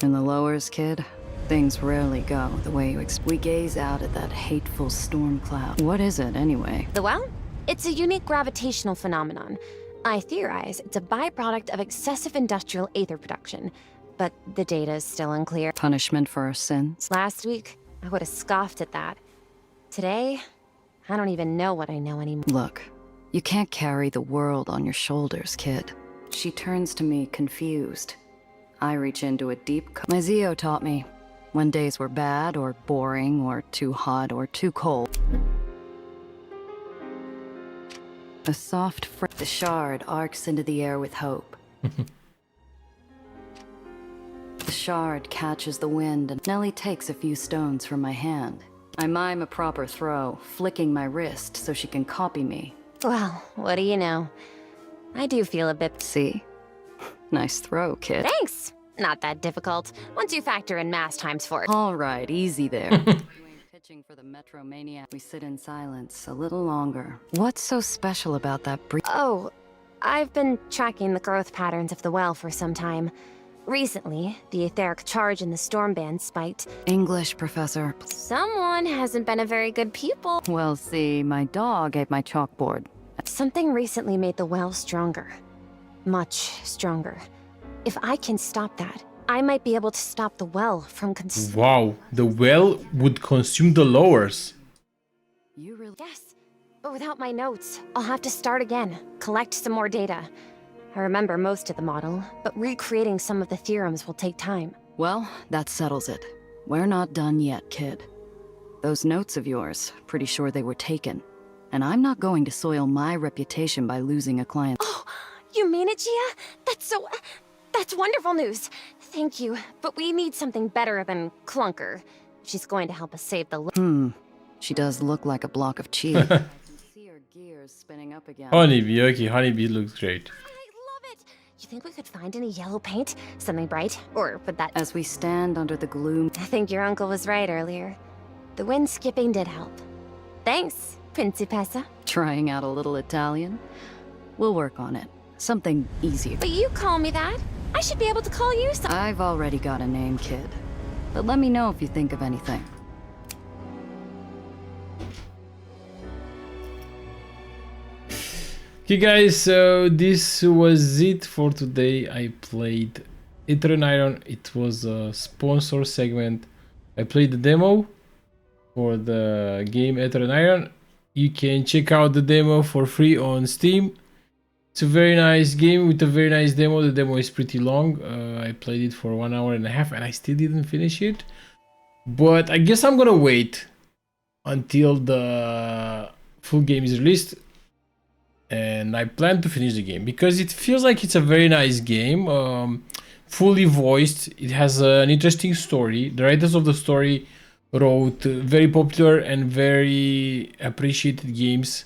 In the lowers, kid, things rarely go the way you expect. We gaze out at that hateful storm cloud. What is it, anyway? The well? It's a unique gravitational phenomenon. I theorize it's a byproduct of excessive industrial aether production, but the data is still unclear. Punishment for our sins? Last week, I would have scoffed at that. Today, I don't even know what I know anymore. Look, you can't carry the world on your shoulders, kid. She turns to me, confused. I reach into a deep My Zio taught me, when days were bad, or boring, or too hot, or too cold. A soft the shard arcs into the air with hope. The shard catches the wind and Nellie takes a few stones from my hand. I mime a proper throw, flicking my wrist so she can copy me. Well, what do you know? I do feel a bit... See? Nice throw, kid. Thanks! Not that difficult, once you factor in mass times 4. All right, easy there. Pitching for the Metro Maniac. We sit in silence a little longer. What's so special about that Oh, I've been tracking the growth patterns of the well for some time. Recently, the etheric charge in the storm band spiked. English, Professor. Someone hasn't been a very good pupil. Well, see, my dog ate my chalkboard. Something recently made the well stronger. Much stronger. If I can stop that, I might be able to stop the well from Wow, the well would consume the lowers. You really? Yes, but without my notes, I'll have to start again, collect some more data. I remember most of the model, but recreating some of the theorems will take time. Well, that settles it. We're not done yet, kid. Those notes of yours, pretty sure they were taken. And I'm not going to soil my reputation by losing a client. Oh, you mean it, Gia? That's wonderful news. Thank you, but we need something better than Clunker. She's going to help us save the... She does look like a block of cheese. I can see her gears spinning up again. Honeybee, okay, Honeybee looks great. You think we could find any yellow paint? Something bright? Or would that... As we stand under the gloom... I think your uncle was right earlier. The wind skipping did help. Thanks, Principessa. Trying out a little Italian? We'll work on it. Something easier. But you call me that. I should be able to call you something. I've already got a name, kid. But let me know if you think of anything. Okay guys, so this was it for today. I played Aether Iron. It was a sponsor segment. I played the demo for the game Aether Iron. You can check out the demo for free on Steam. It's a very nice game with a very nice demo. The demo is pretty long. I played it for 1 hour and a half and I still didn't finish it. But I guess I'm gonna wait until the full game is released. And I plan to finish the game because it feels like it's a very nice game, fully voiced. It has an interesting story. The writers of the story wrote very popular and very appreciated games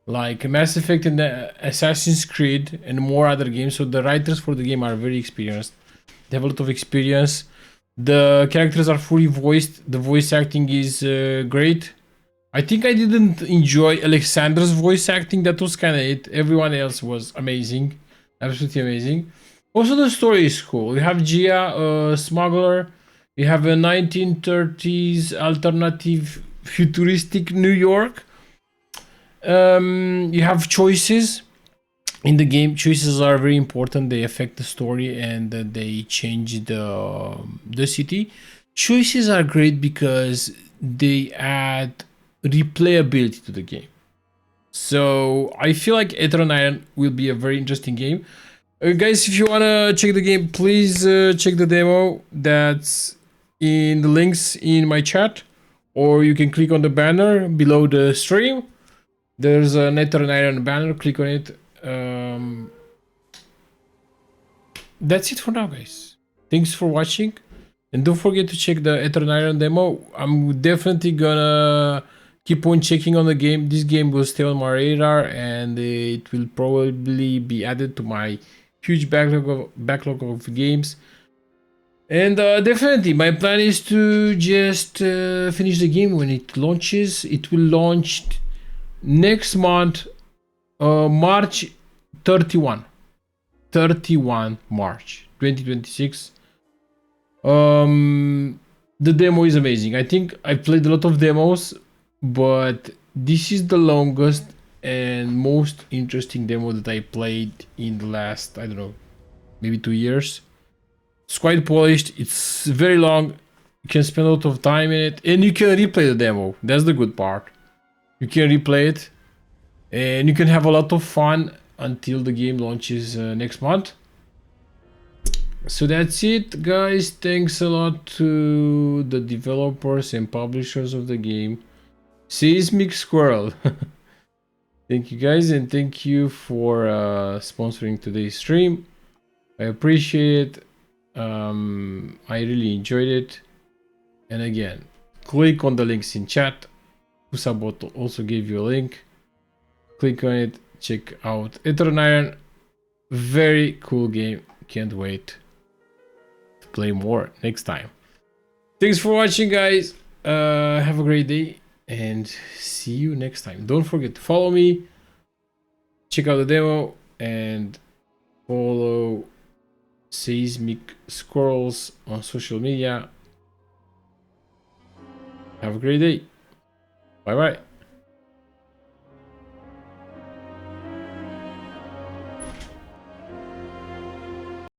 like Mass Effect and Assassin's Creed and more other games. So the writers for the game are very experienced. They have a lot of experience. The characters are fully voiced. The voice acting is great. I think I didn't enjoy Alexander's voice acting. That was kind of it. Everyone else was amazing. Absolutely amazing. Also, the story is cool. You have Gia, smuggler. You have a 1930s alternative futuristic New York. You have choices in the game. Choices are very important. They affect the story and they change the city. choices are great because they add replayability to the game. So I feel like Aether Iron will be a very interesting game. Guys, if you wanna check the game, please check the demo that's in the links in my chat, or you can click on the banner below the stream. There's an Aether Iron banner, click on it. That's it for now, guys. Thanks for watching, and don't forget to check the Aether Iron demo. I'm definitely gonna keep on checking on the game. This game will stay on my radar, and it will probably be added to my huge backlog of games. And definitely my plan is to just finish the game when it launches. It will launch next month, March 31 March 2026. The demo is amazing. I think I've played a lot of demos, but this is the longest and most interesting demo that I played in the last, I don't know, maybe 2 years. It's quite polished, it's very long, you can spend a lot of time in it, and you can replay the demo. That's the good part. You can replay it, and you can have a lot of fun until the game launches next month. So that's it, guys. Thanks a lot to the developers and publishers of the game. Seismic Squirrel. Thank you, guys, and thank you for sponsoring today's stream. I appreciate it. I really enjoyed it. And again, click on the links in chat. Usabot also gave you a link. Click on it. Check out Aether Iron. Very cool game. Can't wait to play more next time. Thanks for watching, guys. Have a great day and see you next time. Don't forget to follow me, check out the demo, and follow Seismic Squirrels on social media. Have a great day. Bye bye.